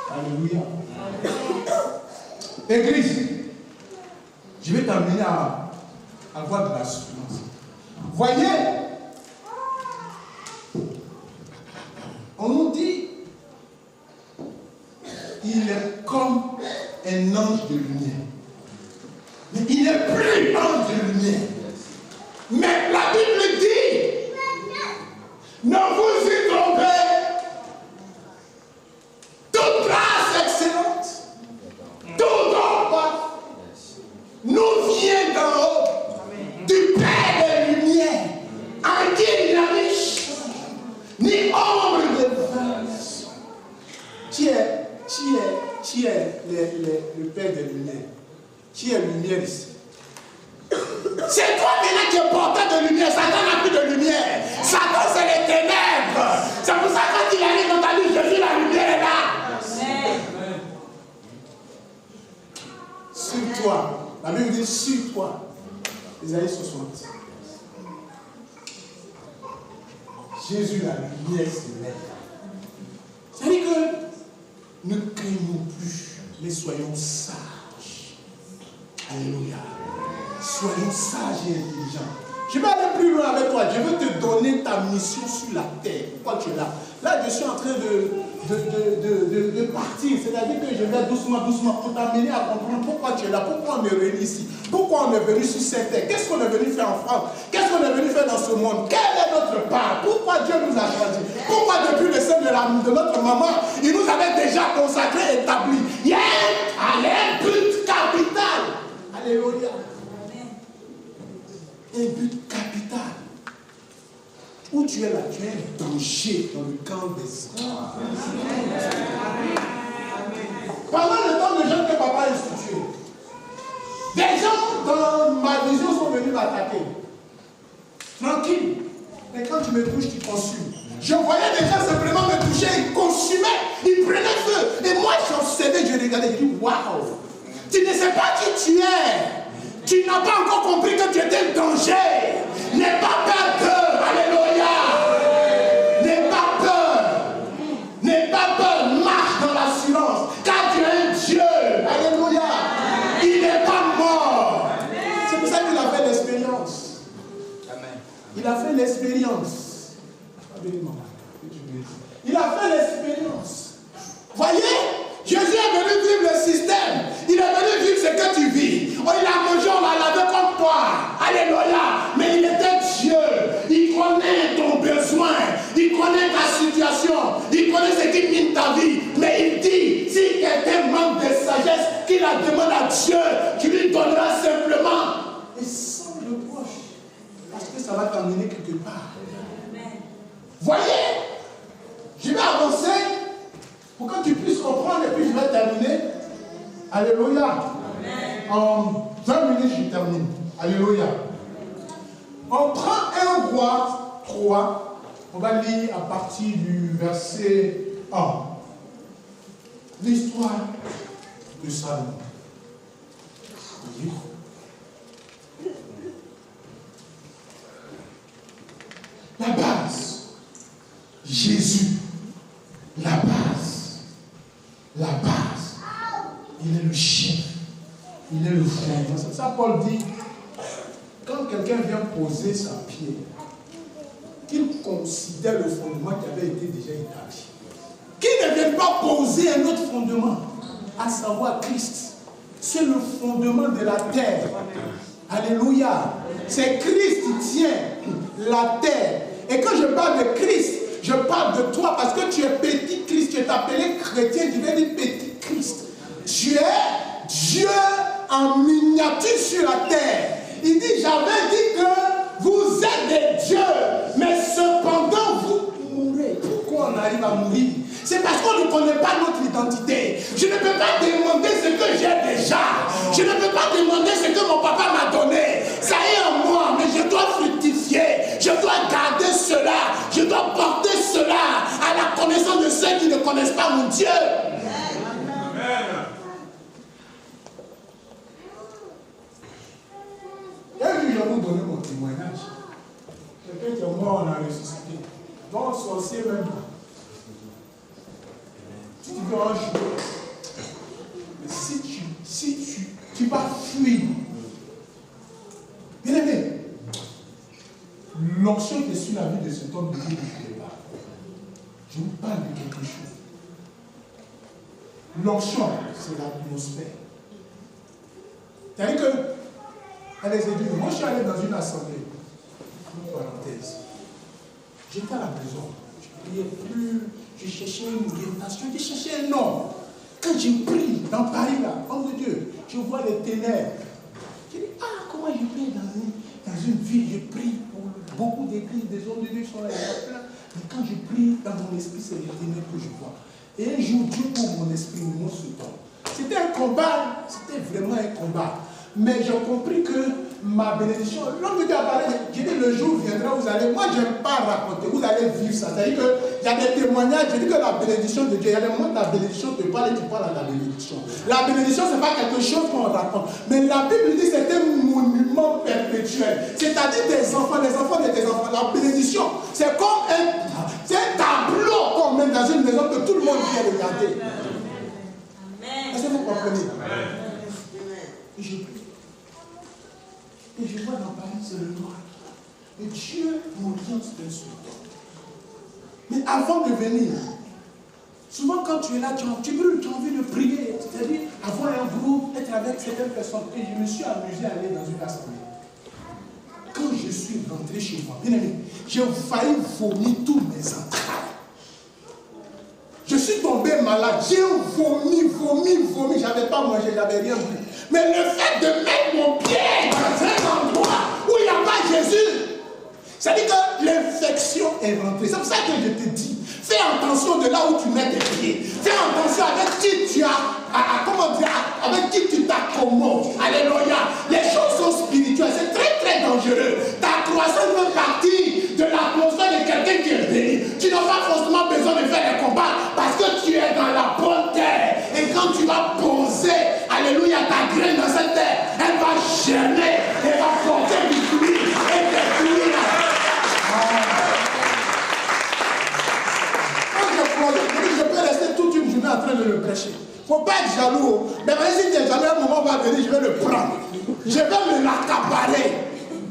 Alléluia. Église, je vais t'amener à avoir de la souffrance. Voyez, on nous dit, il est comme un ange de lumière. Mais il n'est plus ange de lumière. Mais la Bible dit, ne vous y trompez. Toute grâce excellente, tout don nous vient d'en haut, du Père des Lumières, en qui il n'y a ni ombre de variation. Qui est le Père des Lumières? Qui est lumière ici? C'est toi maintenant qui es porteur de lumière. Satan n'a plus de lumière. Satan, c'est les ténèbres. C'est pour ça que quand il arrive dans ta vie, Jésus, la lumière est là. Sur toi. La Bible dit sur toi. Isaïe 60. Jésus, la lumière s'élève. C'est-à-dire que ne craignons plus, mais soyons sages. Alléluia. Soyons sages et intelligents. Je vais aller plus loin avec toi. Je veux te donner ta mission sur la terre. Pourquoi tu es là? Là, je suis en train de partir. C'est-à-dire que je vais doucement pour t'amener à comprendre pourquoi tu es là, pourquoi on est venu ici, pourquoi on est venu sur cette terre, qu'est-ce qu'on est venu faire en France, qu'est-ce qu'on est venu faire dans ce monde, quelle est notre part, pourquoi Dieu nous a choisis, pourquoi depuis le sein de notre maman, il nous avait déjà consacré, établi. Il y a un but capital. Alléluia. Un but capital. Où tu es là, tu es un danger dans le camp des hommes. Pendant le temps de jeûne que papa a institué, des gens dans ma vision sont venus m'attaquer. Tranquille. Mais quand tu me touches, tu consumes. Je voyais des gens simplement me toucher, ils consumaient, ils prenaient feu. Et moi, j'observais, je regardais, je dis waouh, tu ne sais pas qui tu es. Tu n'as pas encore compris que tu étais un danger. N'aie pas peur d'eux. Alléluia. N'aie pas peur. N'aie pas peur. Marche dans l'assurance. Car tu es un Dieu. Alléluia. Il n'est pas mort. C'est pour ça qu'il a fait l'expérience. Il a fait l'expérience. Il a fait l'expérience. Voyez, Jésus est venu vivre le système. Il est venu vivre ce que tu vis. Oh, il a mangé, on l'a lavé comme toi. Alléluia. Mais il était Dieu. Il connaît ton besoin. Il connaît ta situation. Il connaît ce qui mine ta vie. Mais il dit, si quelqu'un manque de sagesse, qu'il la demande à Dieu, tu lui donneras simplement. Et sans reproche. Parce que ça va t'emmener quelque part. Voyez, je vais avancer pour que tu puisses comprendre et puis je vais terminer. Alléluia. En 20 minutes, je termine. Alléluia. On prend 1 Roi 3. On va lire à partir du verset 1. L'histoire de Salomon. La base. Jésus. La base. La base. Il est le chef. Il est le fondement. C'est ça Paul dit. Quand quelqu'un vient poser sa pierre, qu'il considère le fondement qui avait été déjà établi. Qu'il ne vienne pas poser un autre fondement, à savoir Christ. C'est le fondement de la terre. Alléluia. C'est Christ qui tient la terre. Et quand je parle de Christ, je parle de toi parce que tu es petit Christ. Tu es appelé chrétien, tu viens dire petit Christ. Tu es Dieu en miniature sur la terre. Il dit, j'avais dit que vous êtes des dieux, mais cependant vous mourrez. Pourquoi on arrive à mourir? C'est parce qu'on ne connaît pas notre identité. Je ne peux pas demander ce que j'ai déjà. Je ne peux pas demander ce que mon papa m'a donné. Ça est en moi, mais je dois fructifier. Je dois garder cela. Je dois porter cela à la connaissance de ceux qui ne connaissent pas mon Dieu. Amen. Et puis je vais vous donner mon témoignage. Quelqu'un qui est mort, on a ressuscité. Donc, sorcier même pas. Tu dis un jour, mais si tu vas fuir, bien aimé, l'onction qui est sur la vie de cet homme ne dit pas. Je vous parle de quelque chose. L'onction, c'est l'atmosphère. C'est-à-dire que, allez, moi je suis allé dans une assemblée, une parenthèse. J'étais à la prison, je ne priais plus, je cherchais une orientation, je cherchais un nom. Quand je prie dans Paris, là, homme de Dieu, je vois les ténèbres. Je dis, comment je prie dans une ville, je prie pour beaucoup d'églises, des hommes de Dieu sont là, il y en a plein. Mais quand je prie dans mon esprit, c'est les ténèbres que je vois. Et un jour, Dieu ouvre mon esprit, me montre ce don. c'était un combat, c'était vraiment un combat. Mais j'ai compris que ma bénédiction, l'homme de Dieu a parlé, j'ai dit le jour viendra, vous allez, moi je n'aime pas raconter, vous allez vivre ça. C'est-à-dire qu'il y a des témoignages, j'ai dit que la bénédiction de Dieu, il y a des moments où la bénédiction te parle et tu parles à la bénédiction. La bénédiction, ce n'est pas quelque chose qu'on raconte. Mais la Bible dit que c'est un monument perpétuel. C'est-à-dire les enfants de tes enfants. La bénédiction, c'est comme un tableau qu'on met dans une maison que tout le monde vient regarder. Est-ce que vous comprenez? Et je prie. Et je vois dans Paris, c'est le noir. Et Dieu m'oriente d'un seul temps. Mais avant de venir, souvent quand tu es là, tu brûles, tu as envie de prier. C'est-à-dire avoir un groupe, être avec certaines personnes. Et je me suis amusé à aller dans une assemblée. Quand je suis rentré chez moi, bien aimé, j'ai failli vomir tous mes entrailles. Je suis tombé malade, j'ai vomi. Je n'avais pas mangé, je n'avais rien bu. Mais le fait de mettre mon pied dans un endroit où il n'y a pas Jésus, c'est-à-dire que l'infection est rentrée. C'est pour ça que je te dis, fais attention de là où tu mets tes pieds. Fais attention avec qui tu avec qui tu t'accommodes. Alléluia. Les choses sont spirituelles, c'est très très dangereux. Ta croissance fait partie de l'atmosphère de quelqu'un qui est béni. Tu n'as pas forcément besoin de faire des combats parce que tu es dans la bonne terre. Et quand tu vas poser, alléluia, ta graine dans cette terre, elle va germer, elle va porter du fruit et des fruits. Je peux rester toute une journée en train de le prêcher. Il ne faut pas être jaloux. Mais si tu es jaloux, un moment va venir, je vais le prendre. Je vais me l'accaparer.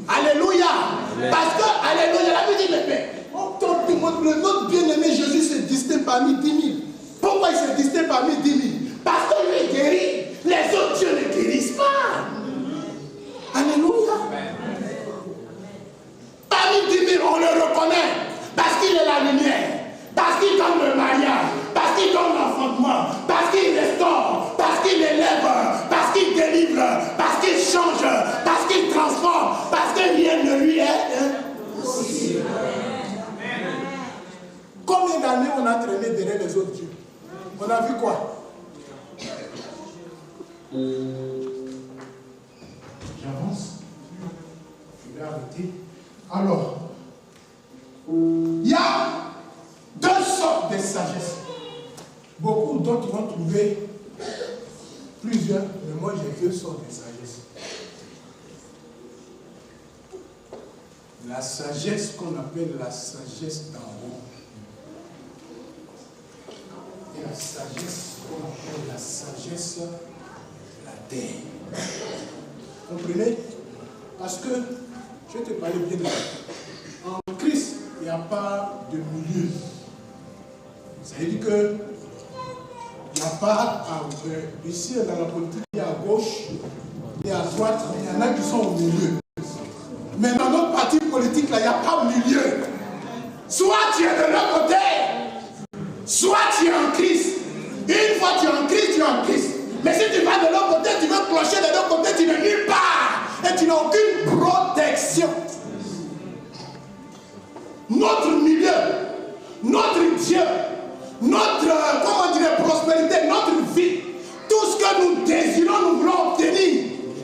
Alléluia. Parce que, alléluia, la Bible dit, notre bien-aimé Jésus se distingue parmi 10 000. Pourquoi il se distingue parmi 10 000? Parce que lui est guéri. Les autres dieux ne guérissent pas. Alléluia. Parmi 10 000, on le reconnaît. Parce qu'il est la lumière. Parce qu'il donne le mariage, parce qu'il donne l'enfantement, parce qu'il restaure, parce qu'il élève, parce qu'il délivre, parce qu'il change, parce qu'il transforme, parce que rien ne lui est impossible. Combien d'années on a traîné derrière les autres dieux? On a vu quoi? J'avance. Je vais arrêter. Alors, il y a deux sortes de sagesse. Beaucoup d'autres vont trouver plusieurs, mais moi j'ai deux sortes de sagesse. La sagesse qu'on appelle la sagesse d'en haut. Et la sagesse qu'on appelle la sagesse de la terre. Comprenez? Parce que, je vais te parler bien de ça. En Christ, il n'y a pas de milieu. Ça veut dire que il n'y a pas ici dans la politique, il y a à gauche et à droite, mais il y en a qui sont au milieu. Mais dans notre parti politique, là, il n'y a pas de milieu. Soit tu es de l'autre côté, soit tu es en Christ. Une fois tu es en Christ, tu es en Christ. Mais si tu vas de l'autre côté, tu veux clocher de l'autre côté, tu n'es nulle part. Et tu n'as aucune protection. Notre milieu, notre Dieu, notre, comment dire, prospérité, notre vie, tout ce que nous désirons, nous voulons obtenir,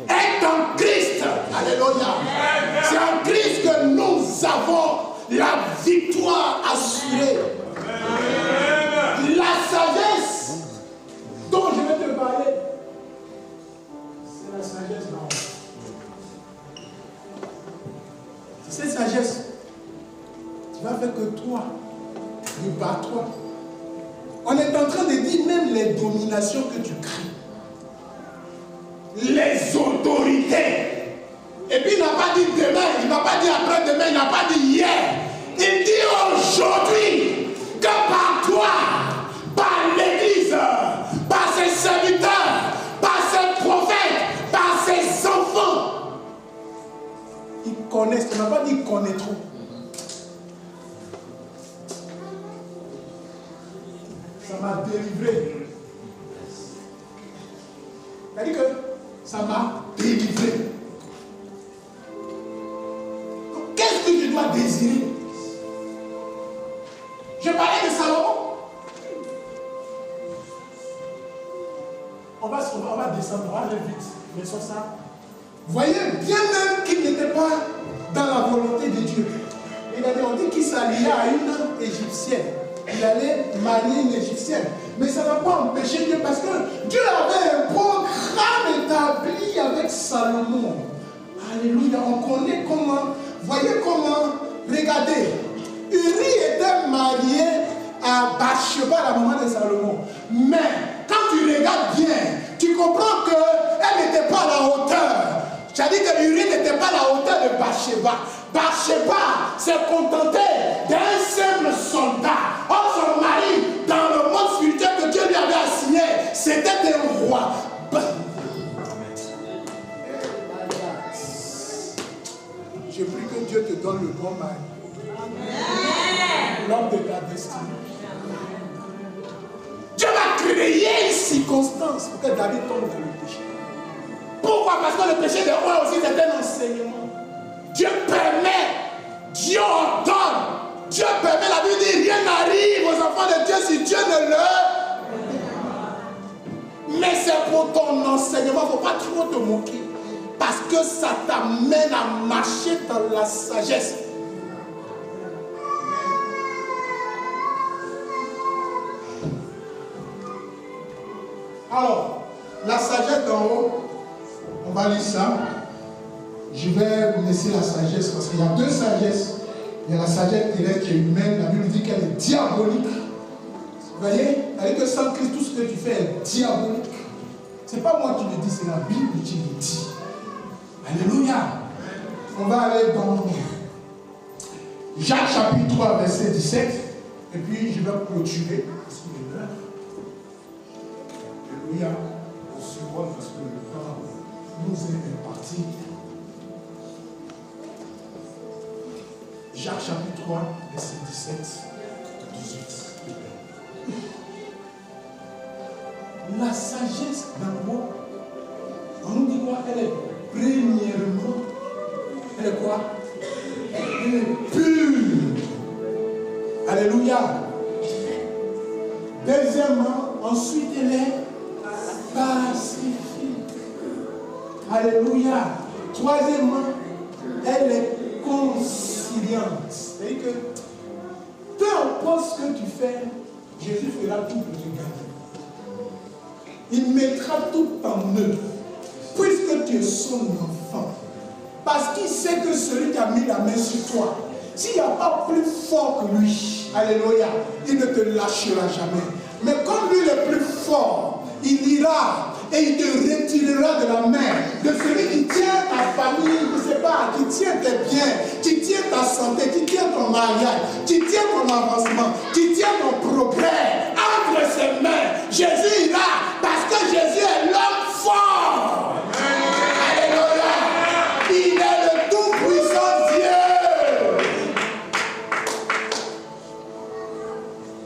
est en Christ. Alléluia. C'est en Christ que nous avons la victoire assurée. La sagesse dont je vais te parler, c'est la sagesse d'en haut. Cette sagesse qui va faire que toi, bats-toi. On est en train de dire même les dominations que tu crées. Les autorités. Et puis il n'a pas dit demain, il n'a pas dit après-demain, il n'a pas dit hier. Il dit aujourd'hui que par toi, par l'Église, par ses serviteurs, par ses prophètes, par ses enfants, ils connaissent, il n'a pas dit ils connaîtront. Ça m'a délivré. C'est-à-dire que ça m'a délivré. Qu'est-ce que je dois désirer? Je parlais de Salomon. On va descendre, on va aller vite. Mais sur ça. Voyez, bien même qu'il n'était pas dans la volonté de Dieu. On dit qu'il s'alliait à une Égyptienne. Il allait marier une Égyptienne. Mais ça n'a pas empêché Dieu parce que Dieu avait un programme établi avec Salomon. Alléluia. On connaît comment. Voyez comment. Regardez. Uri était marié à Bathsheba, la maman de Salomon. Mais quand tu regardes bien, tu comprends qu'elle n'était pas à la hauteur. C'est-à-dire que Uri n'était pas à la hauteur de Bathsheba. Bathsheba s'est contentée d'un simple soldat. Or, son mari, dans le monde spirituel que Dieu lui avait assigné, c'était un roi. Je prie que Dieu te donne le bon mari. L'homme de ta destinée. Dieu va créer une circonstance pour que David tombe dans le péché. Pourquoi? Parce que le péché de roi aussi c'est un enseignement. Dieu permet, Dieu ordonne, Dieu permet. La Bible dit rien n'arrive aux enfants de Dieu si Dieu ne le. Mais c'est pour ton enseignement, il ne faut pas trop te moquer. Parce que ça t'amène à marcher dans la sagesse. Alors, la sagesse d'en haut, on va lire ça. Je vais vous laisser la sagesse parce qu'il y a deux sagesses. Il y a la sagesse terrestre qui est humaine. La Bible dit qu'elle est diabolique. Vous voyez, avec que sans Christ, tout ce que tu fais est diabolique. Ce n'est pas moi qui le dis, c'est la Bible qui le dit. Alléluia. On va aller dans Jacques chapitre 3, verset 17. Et puis je vais clôturer. Parce qu'il est l'heure. Alléluia. On se voit parce que le temps nous est imparti. Jacques chapitre 3, verset 17 à 18. La sagesse d'abord, on nous dit quoi? Elle est premièrement, elle est quoi? Elle est pure. Alléluia. Deuxièmement, ensuite elle est pacifique. Alléluia. Troisièmement, elle est conciliante. C'est-à-dire que peu importe ce que tu fais, Jésus fera tout pour te garder. Il mettra tout en œuvre, puisque tu es son enfant. Parce qu'il sait que celui qui a mis la main sur toi, s'il n'y a pas plus fort que lui, alléluia, il ne te lâchera jamais. Mais comme lui est plus fort, il ira et il te retirera de la main de celui qui tient ta famille, je ne sais pas, qui tient tes biens, qui tient ta santé, qui tient ton mariage, qui tient ton avancement, qui tient ton progrès. Entre ses mains, Jésus ira parce que Jésus est l'homme fort. Alléluia. Il est le tout-puissant Dieu.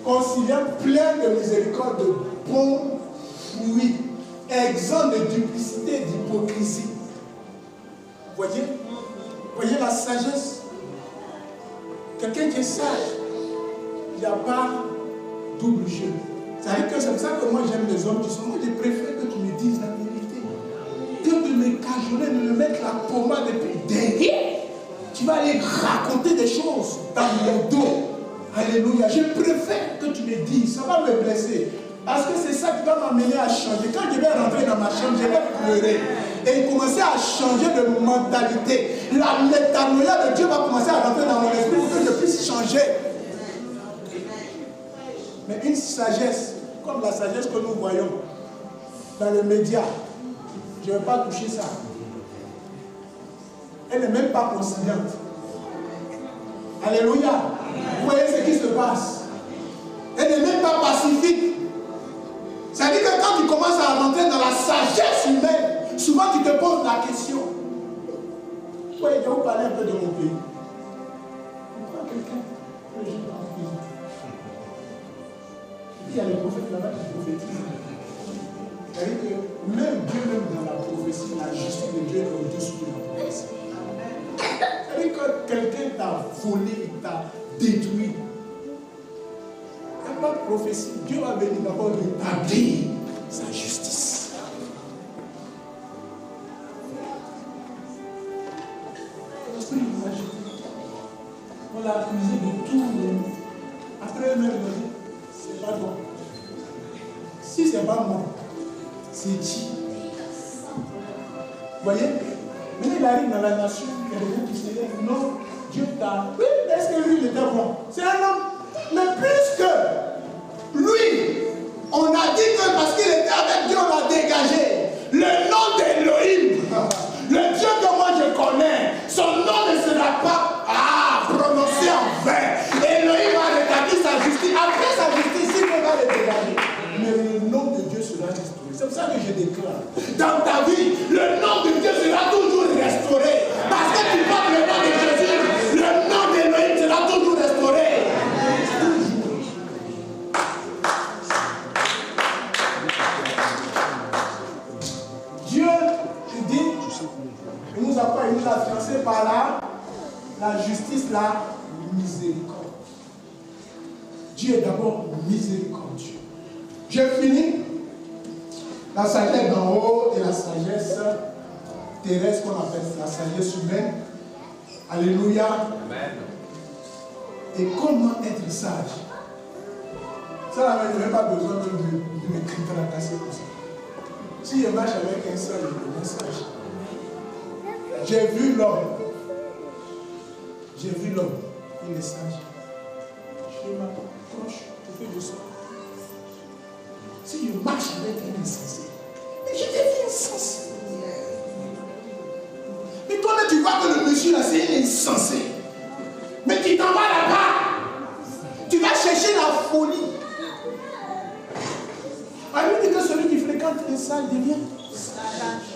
Conciliant, plein de miséricorde, de bons fruits, exempt de duplicité et d'hypocrisie. Voyez la sagesse. Quelqu'un qui est sage, il n'y a pas double jeu. C'est-à-dire que c'est pour ça que moi j'aime les hommes qui sont. Moi je préfère que tu me dises la vérité. Que de me cajoler, de me mettre la pommade et puis derrière, tu vas aller raconter des choses dans mon dos. Alléluia. Je préfère que tu me dises, ça va me blesser. Parce que c'est ça qui va m'amener à changer. Quand je vais rentrer dans ma chambre, je vais pleurer. Et commencer à changer de mentalité. La métanoïa de Dieu va commencer à rentrer dans mon esprit pour que je puisse changer. Mais une sagesse, comme la sagesse que nous voyons dans les médias, je ne vais pas toucher ça. Elle n'est même pas conciliante. Alléluia. Vous voyez ce qui se passe. Elle n'est même pas pacifique. C'est-à-dire que quand tu commences à rentrer dans la sagesse humaine, souvent tu te poses la question. Vous voyez, je vais vous parler un peu de mon pays. Quelqu'un, il y a les prophètes là-bas qui prophétisent. C'est-à-dire que même Dieu, même dans la prophétie, la justice de Dieu est au-dessus de la prophétie. C'est-à-dire que quelqu'un t'a volé, il t'a détruit. Il n'y a pas de prophétie. Dieu va venir d'abord rétablir sa justice. l'a accusé de tout. Après une heure, il a dit, c'est pas bon. Si c'est pas moi, c'est qui? Vous voyez? Maintenant, il arrive dans la nation, il y a des gens qui se lèvent. Non, Dieu t'a. Oui, est-ce que lui, il était bon? C'est un homme. Mais puisque lui, on a dit que parce qu'il était avec Dieu, on l'a dégagé. Le nom d'Élohim, le Dieu que moi je connais, son nom ne sera pas prononcé en vain. Élohim a rétabli sa justice. Après sa justice, il va le dégager. Mais le nom de Dieu sera restauré. C'est pour ça que je déclare. Dans ta vie, le nom de Dieu sera toujours restauré. Parce que tu portes le nom de Jésus, le nom d'Élohim sera toujours restauré. Dieu, il dit, il nous a fiancés par la justice, la miséricorde. Dieu est d'abord miséricordieux. J'ai fini. La sagesse d'en haut et la sagesse terrestre qu'on appelle la sagesse humaine. Alléluia. Amen. Et comment être sage? Ça, je n'ai pas besoin de me tracasser comme ça. Si je marche avec un seul, je suis sage. J'ai vu l'homme. Il est sage. Je m'approche, je fais du sang. Si je marche avec un insensé, mais je deviens insensé. Mais toi-même, tu vois que le monsieur là, c'est un insensé. Mais tu t'en vas là-bas. Tu vas chercher la folie. Alors, il dit que celui qui fréquente un sage devient sage.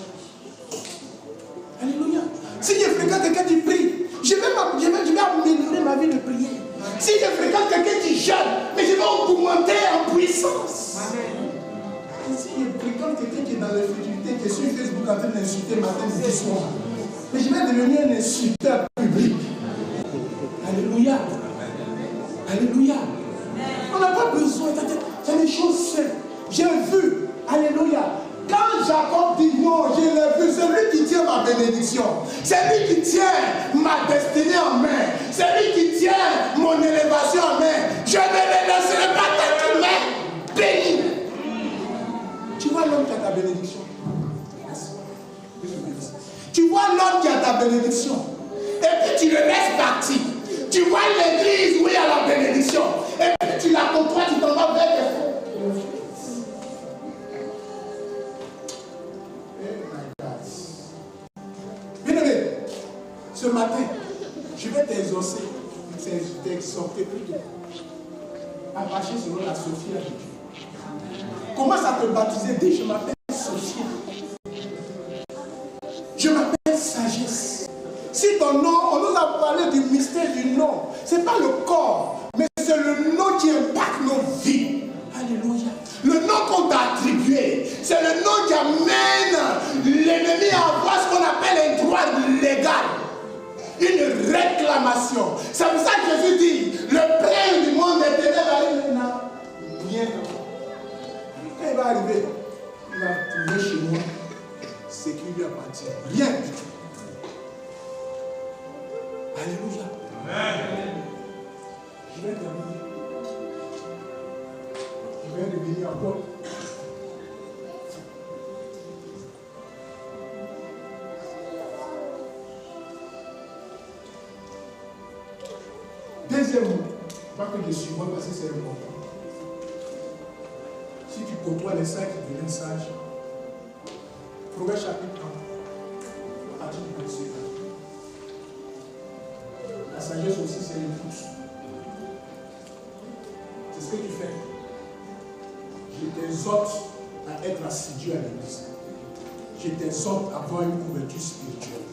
Alléluia. Si je fréquente quelqu'un qui prie, je vais améliorer ma vie de prière. Si je fréquente quelqu'un qui jeûne, mais je vais augmenter en puissance. Amen. Si je fréquente quelqu'un qui est dans l'infidélité, qui est sur Facebook en train d'insulter matin, midi, soir, mais je vais devenir un insulteur public. Alléluia. Alléluia. On n'a pas besoin, c'est des choses simples. J'ai vu, alléluia. Quand Jacob dit non, je l'ai vu, c'est lui qui tient ma bénédiction. C'est lui qui tient ma destinée en main. C'est lui qui tient mon élévation en main. Je ne le laisserai pas t'être main béni. Tu vois l'homme qui a ta bénédiction. Tu vois l'homme qui a ta bénédiction. Et puis tu le laisses partir. Tu vois l'église où il y a la bénédiction. Et puis tu la côtoies, tu t'en vas vers les faux. Bien-aimé, ce matin, je vais t'exhorter plutôt à marcher selon la Sophia de Dieu. Commence à te baptiser. Dis, je m'appelle Sophia. Je m'appelle sagesse. Si ton nom, on nous a parlé du mystère du nom. Ce n'est pas le corps, mais c'est le nom qui impacte nos vies. Alléluia. Le nom qu'on t'a attribué, c'est le nom qui amène l'ennemi à avoir ce qu'on appelle un droit légal. Une réclamation. C'est pour ça que Jésus dit, le prince du monde éternel va aller maintenant. Bien. Quand il va arriver, il va trouver chez moi ce qui lui appartient. Rien du tout. Alléluia. Amen. Je vais terminer. Je vais revenir encore. Deuxième mot, pas que je suis moi parce que c'est important. Si tu côtoies les sages, tu deviens sage. Proverbe chapitre 1, partie du verset 1. La sagesse aussi, c'est l'écoute. C'est ce que tu fais. Je t'exhorte à être assidu à l'église. Je t'exhorte à avoir une couverture spirituelle.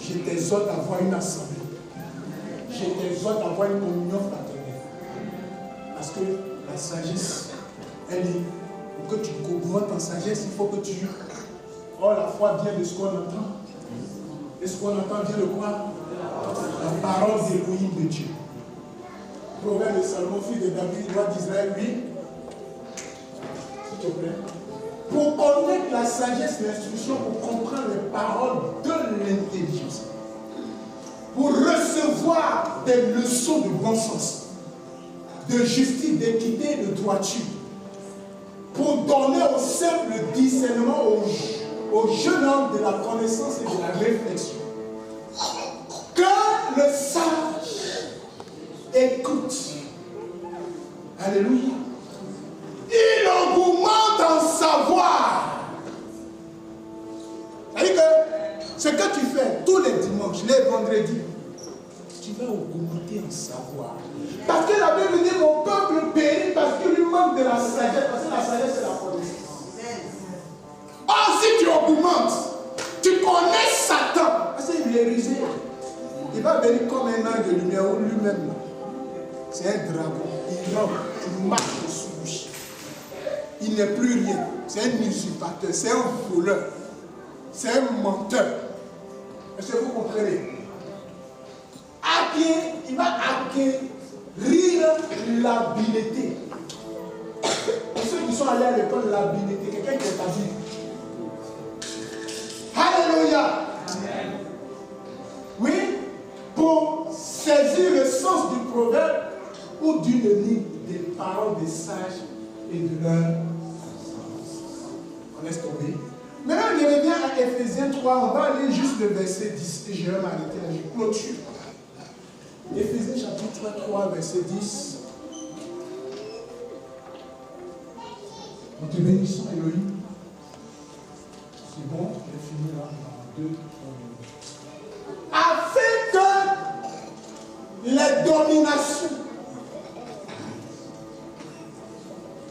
Je t'exhorte à avoir une assemblée. Je t'exhorte à avoir une communion fraternelle. Parce que la sagesse, elle est, pour que tu augmentes en sagesse, il faut que tu... Oh, la foi vient de ce qu'on entend. Et ce qu'on entend vient de quoi? La parole d'Élohim de Dieu. Proverbe de Salomon, fils de David, roi d'Israël, oui. S'il te plaît. Pour connaître la sagesse, l'instruction, pour comprendre les paroles de l'intelligence. pour recevoir des leçons de bon sens, de justice, d'équité, de droiture, pour donner au simple discernement au jeune homme de la connaissance et de la réflexion. Que le sage écoute. Alléluia. Il augmente en savoir. C'est-à-dire que ce que tu fais tous les dimanches, les vendredis, tu vas augmenter en savoir. Parce que la Bible dit mon peuple périt parce qu'il lui manque de la sagesse. Parce que la sagesse, c'est la connaissance. Or, si tu augmentes, tu connais Satan. Parce qu'il est rusé. Il va venir comme un ange de lumière ou lui-même. C'est un dragon. Il rampe, il marche sous lui. Il n'est plus rien. C'est un usurpateur, c'est un voleur, c'est un menteur. Est-ce que vous comprenez? Il va acquérir l'habileté. Et ceux qui sont allés à l'école, l'habileté, quelqu'un qui est habile. Alléluia. Amen. Oui, pour saisir le sens du proverbe ou d'une ligne des paroles des sages et de leur on laisse tomber. Maintenant, je reviens à Ephésiens 3. On va aller juste le verset 10 et je vais m'arrêter là. Je clôture. Ephésiens chapitre 3, verset 10. Nous te bénissons, Elohim. C'est bon, je vais finir là dans 2 minutes. Afin que les dominations,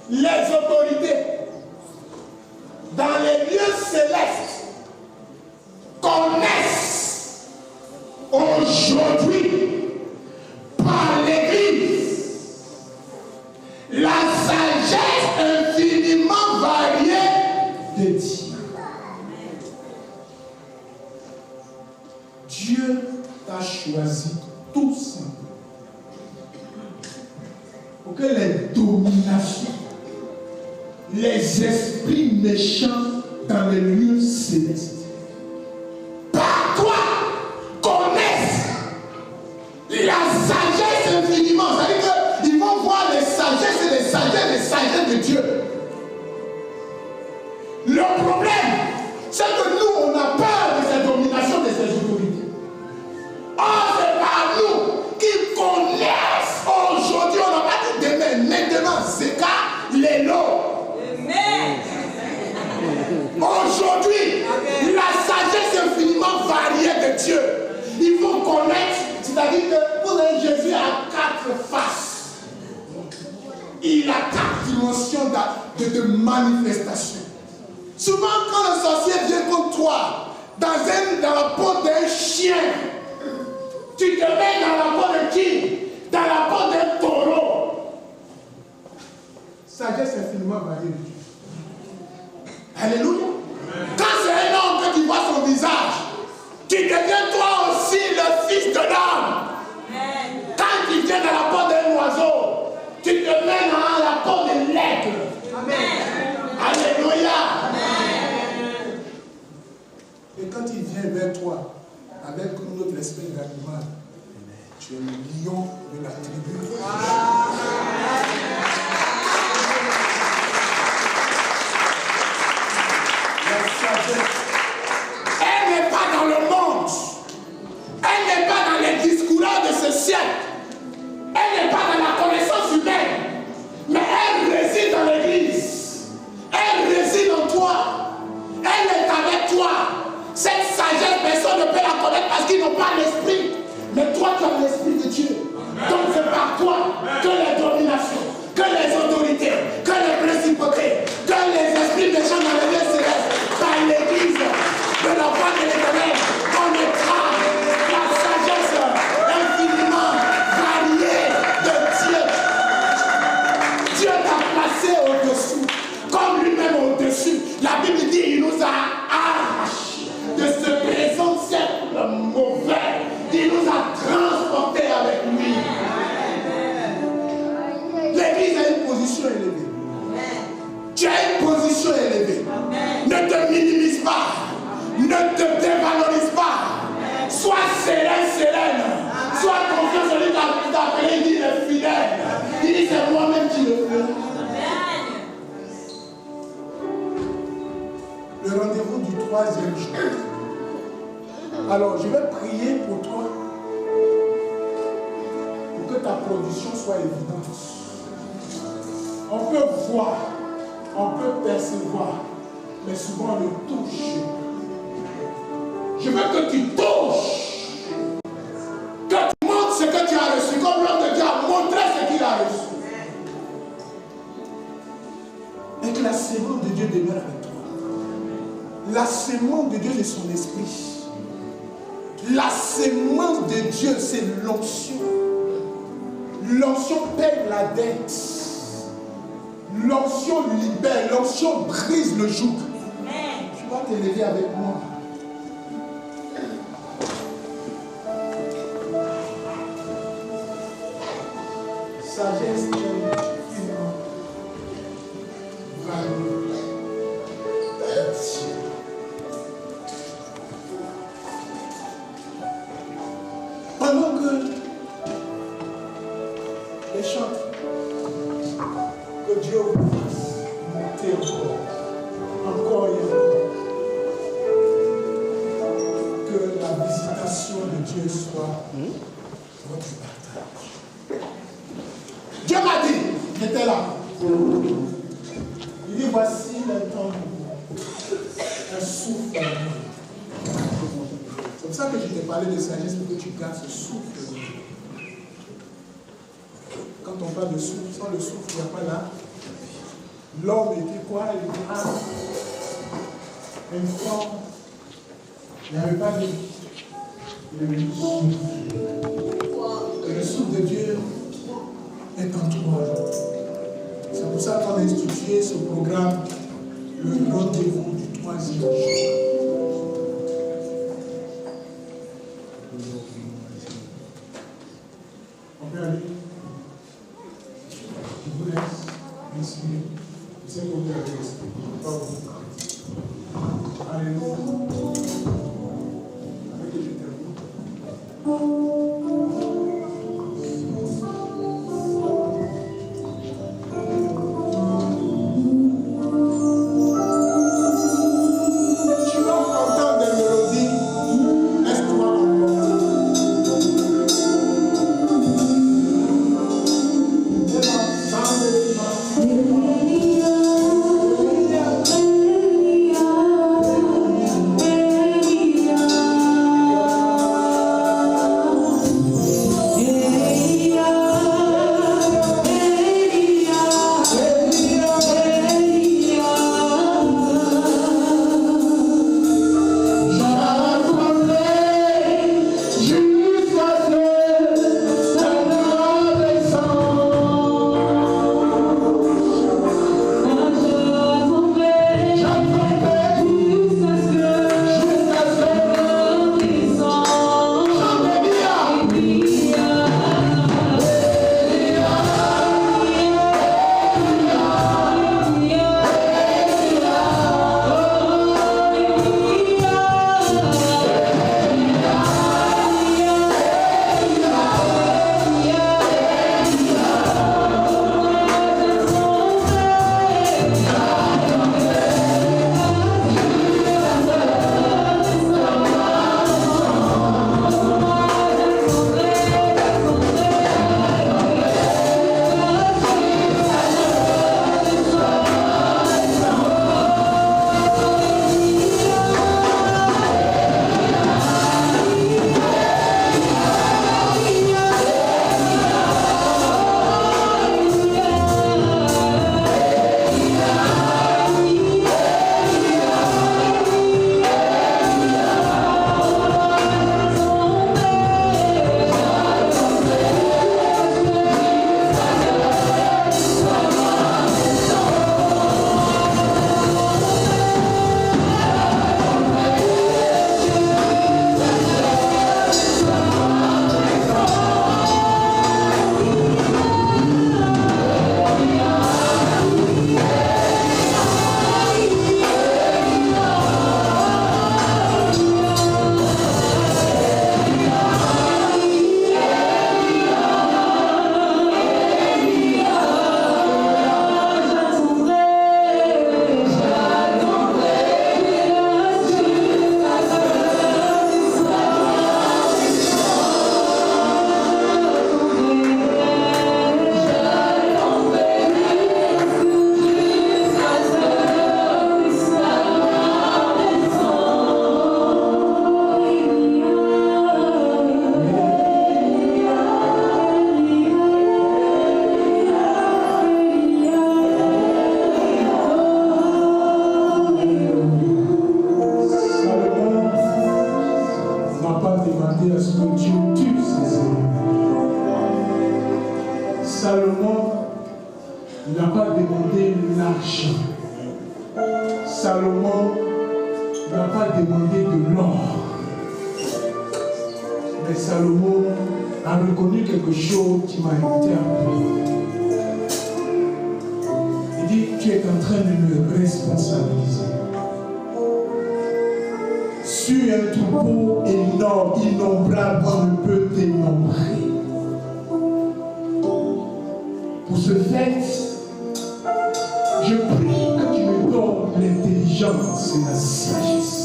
les autorités, dans les lieux célestes, connaissent aujourd'hui par l'Église la sagesse infiniment variée de Dieu. Dieu t'a choisi tout simplement pour que les dominations, les esprits méchants dans les lieux célestes, par toi, connaissent la sagesse infiniment. C'est-à-dire qu'ils vont voir les sagesses et les sagesses de Dieu. Le problème, c'est que nous, on a peur de cette domination de ces autorités. Or, c'est par nous qu'ils connaissent aujourd'hui, on n'a pas dit demain, maintenant, c'est car les lots. Aujourd'hui, la sagesse infiniment variée de Dieu, ils vont connaître, c'est-à-dire que pour un Jésus a 4 faces. Il a 4 dimensions de manifestation. Souvent, quand le sorcier vient contre toi, dans la peau d'un chien, tu te mets dans la peau de qui? Dans la peau d'un taureau. Sagesse infiniment variée de Dieu. Alléluia. Quand c'est un homme que tu vois son visage, tu deviens toi aussi le fils de l'homme. Quand tu viens dans la peau d'un oiseau, tu te mets dans la peau de l'aigle. Alléluia. Amen. Et quand il vient vers toi, avec notre esprit d'animal, tu es le lion de la tribu. Elle n'est pas dans le monde. Elle n'est pas dans les discours de ce siècle. Elle n'est pas dans la connaissance humaine. Mais elle réside dans l'église. Elle réside en toi. Elle est avec toi. Cette sagesse, personne ne peut la connaître parce qu'ils n'ont pas l'esprit. Mais toi, tu as l'esprit de Dieu. Donc c'est par toi que les dominations, que les autorités, que les principautés, que les esprits méchants dans les lieux célestes, par l'église de l'enfant de l'Éternel, connaîtra la sagesse infiniment variée de Dieu. Dieu t'a placé au-dessous, comme lui-même au-dessus. La Bible dit il nous a arrachés de ce présent siècle mauvais. Il nous a transportés avec lui. L'église a une position élevée. Tu as une position élevée. Ne te minimise pas. Ne te dévalorise pas. Sois serein, c'est moi-même qui le ferai. Le rendez-vous du 3e jour. Alors, je vais prier pour toi, pour que ta production soit évidente. On peut voir, on peut percevoir, mais souvent on le touche. Je veux que tu touches, que tu montres ce que tu as reçu, comme l'homme de Dieu a montré ce qu'il a reçu. Et que la sémence de Dieu demeure avec toi. La sémence de Dieu, c'est son esprit. La sémence de Dieu, c'est l'onction. L'onction paye la dette. L'onction libère, l'onction brise le joug. Tu vas te lever avec moi. Sagesse, pendant que les chants que Dieu vous fasse monter encore et encore, que la visitation de Dieu soit votre partage. Dieu m'a dit, j'étais là. Il dit, voici le temps un souffle. C'est pour ça que je t'ai parlé de sagesse, pour que tu gardes ce souffle. Quand on parle de souffle, sans le souffle, il n'y a pas là. L'homme était quoi? Il était une forme. Il n'y avait pas de vie. Il y avait du souffle. Et le souffle de Dieu est en toi. C'est pour ça qu'on a institué ce programme, le rendez-vous du 3e jour. On peut aller. Je vous laisse. Merci. Je sais que vous avez l'esprit. Alléluia. Avec que je termine. Hallelujah. Salomon n'a pas demandé de l'or. Mais Salomon a reconnu quelque chose qui m'a interpellé. Il dit, tu es en train de me responsabiliser. Sur un troupeau énorme, innombrable, on ne peut dénombrer. Pour ce fait, je prie que tu me donnes l'intelligence et la sagesse.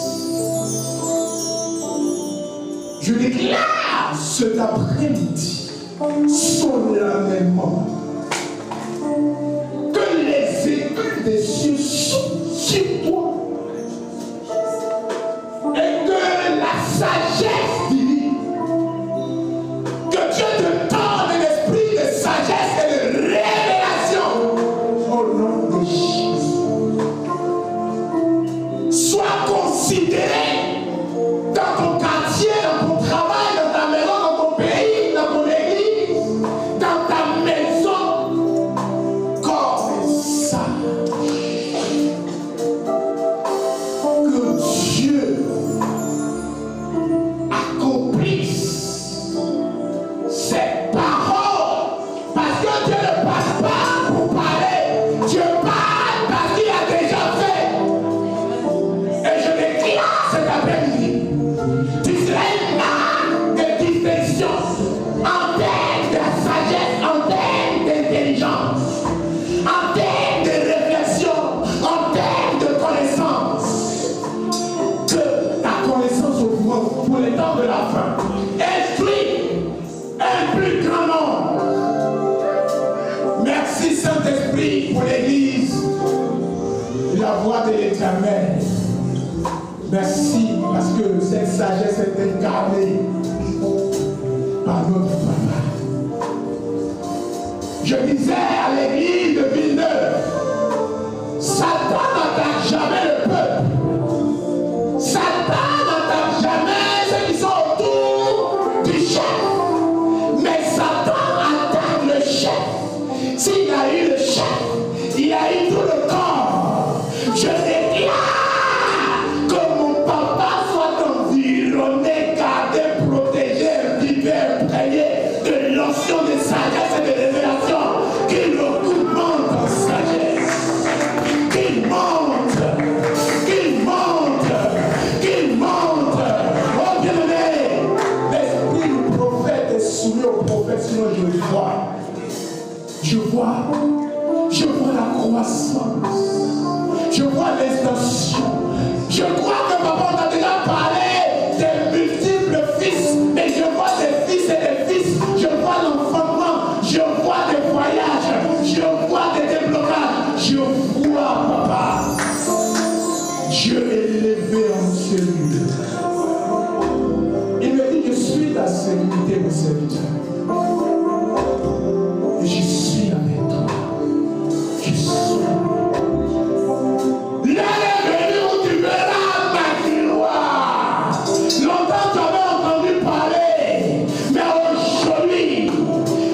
Je déclare cet après-midi, solennellement, que les écus des cieux sont sur toi et que la sagesse divine, que Dieu te donne un esprit de sagesse et de révélation au nom de Jésus. Sois considéré dans ton quartier, dans ton travail, dans ta maison, dans ton pays, dans ton église, dans ta maison, comme ça. Que Dieu accomplisse ses paroles, parce que Dieu ne passe pas pour parler, Dieu parle parce qu'il a déjà fait. Et je déclare cet après-midi, tu seras une marque de distinction en termes de sagesse, en termes d'intelligence, en termes de réflexion, en termes de connaissance. Que ta connaissance augmente pour les temps de la fin. Instruis un plus grand nombre. Merci Saint-Esprit pour l'Église, la voix de l'Éternel. Merci parce que cette sagesse est incarnée par notre Papa. Je disais à l'église de Villeneuve, Satan n'attaque jamais le peuple. Satan n'attaque jamais ceux qui sont autour du chef. Mais Satan attaque le chef. S'il a eu le chef, il a eu tout le corps. Je déclare que mon papa soit environné, gardé, protégé, vivé, imprégné de l'onction de sagesse et de révélation. Qu'il augmente en sagesse. Qu'il monte. Qu'il monte. Qu'il monte. Oh bien-aimé, l'esprit du prophète est soumis au prophète, sinon je le vois. Je vois la croissance. Je vois l'extension. Je crois que papa on a déjà parlé des multiples fils, mais je vois des fils et des fils. Je vois l'enfantement. Je vois des voyages. Je vois des déblocages. Je vois papa. Dieu est élevé en celui. Il me dit, je suis la sécurité de serviteur. Et je suis avec toi. Je suis. L'heure est venue où tu verras ma gloire. Longtemps tu avais entendu parler, mais aujourd'hui,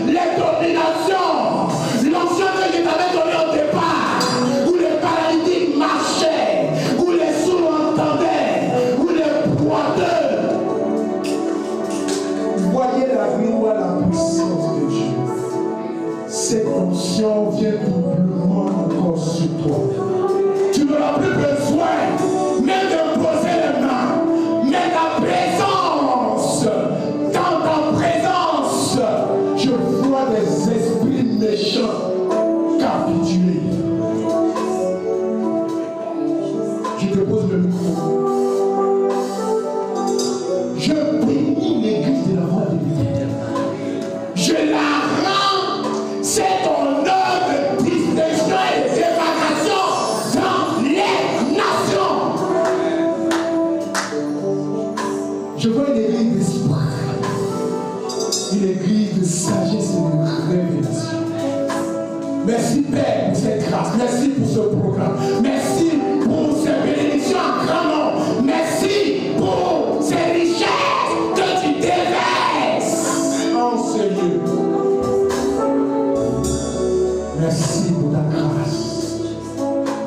les dominations, l'ancien que je t'avais donné au départ, où les paralytiques marchaient, où les sourds entendaient, où les boiteux voyaient la gloire, la puissance de Dieu. Cette onction vient doublement encore sur toi. Tu n'auras plus besoin même de poser les mains, mais ta présence, dans ta présence, je vois des esprits méchants capituler. Je te pose le micro. Je bénis l'église de la voix de l'Éternel. Je la rends, c'est ton œuvre de distinction et de démarcation dans les nations. Je vois une église d'esprit, une église de sagesse et de révélation. Merci Père pour cette grâce, merci pour ce programme, merci pour ces bénédictions en grand nombre, merci pour ces richesses que tu déverses en ce lieu. Merci pour ta grâce,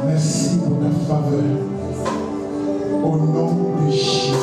merci pour ta faveur. Au nom de Jésus.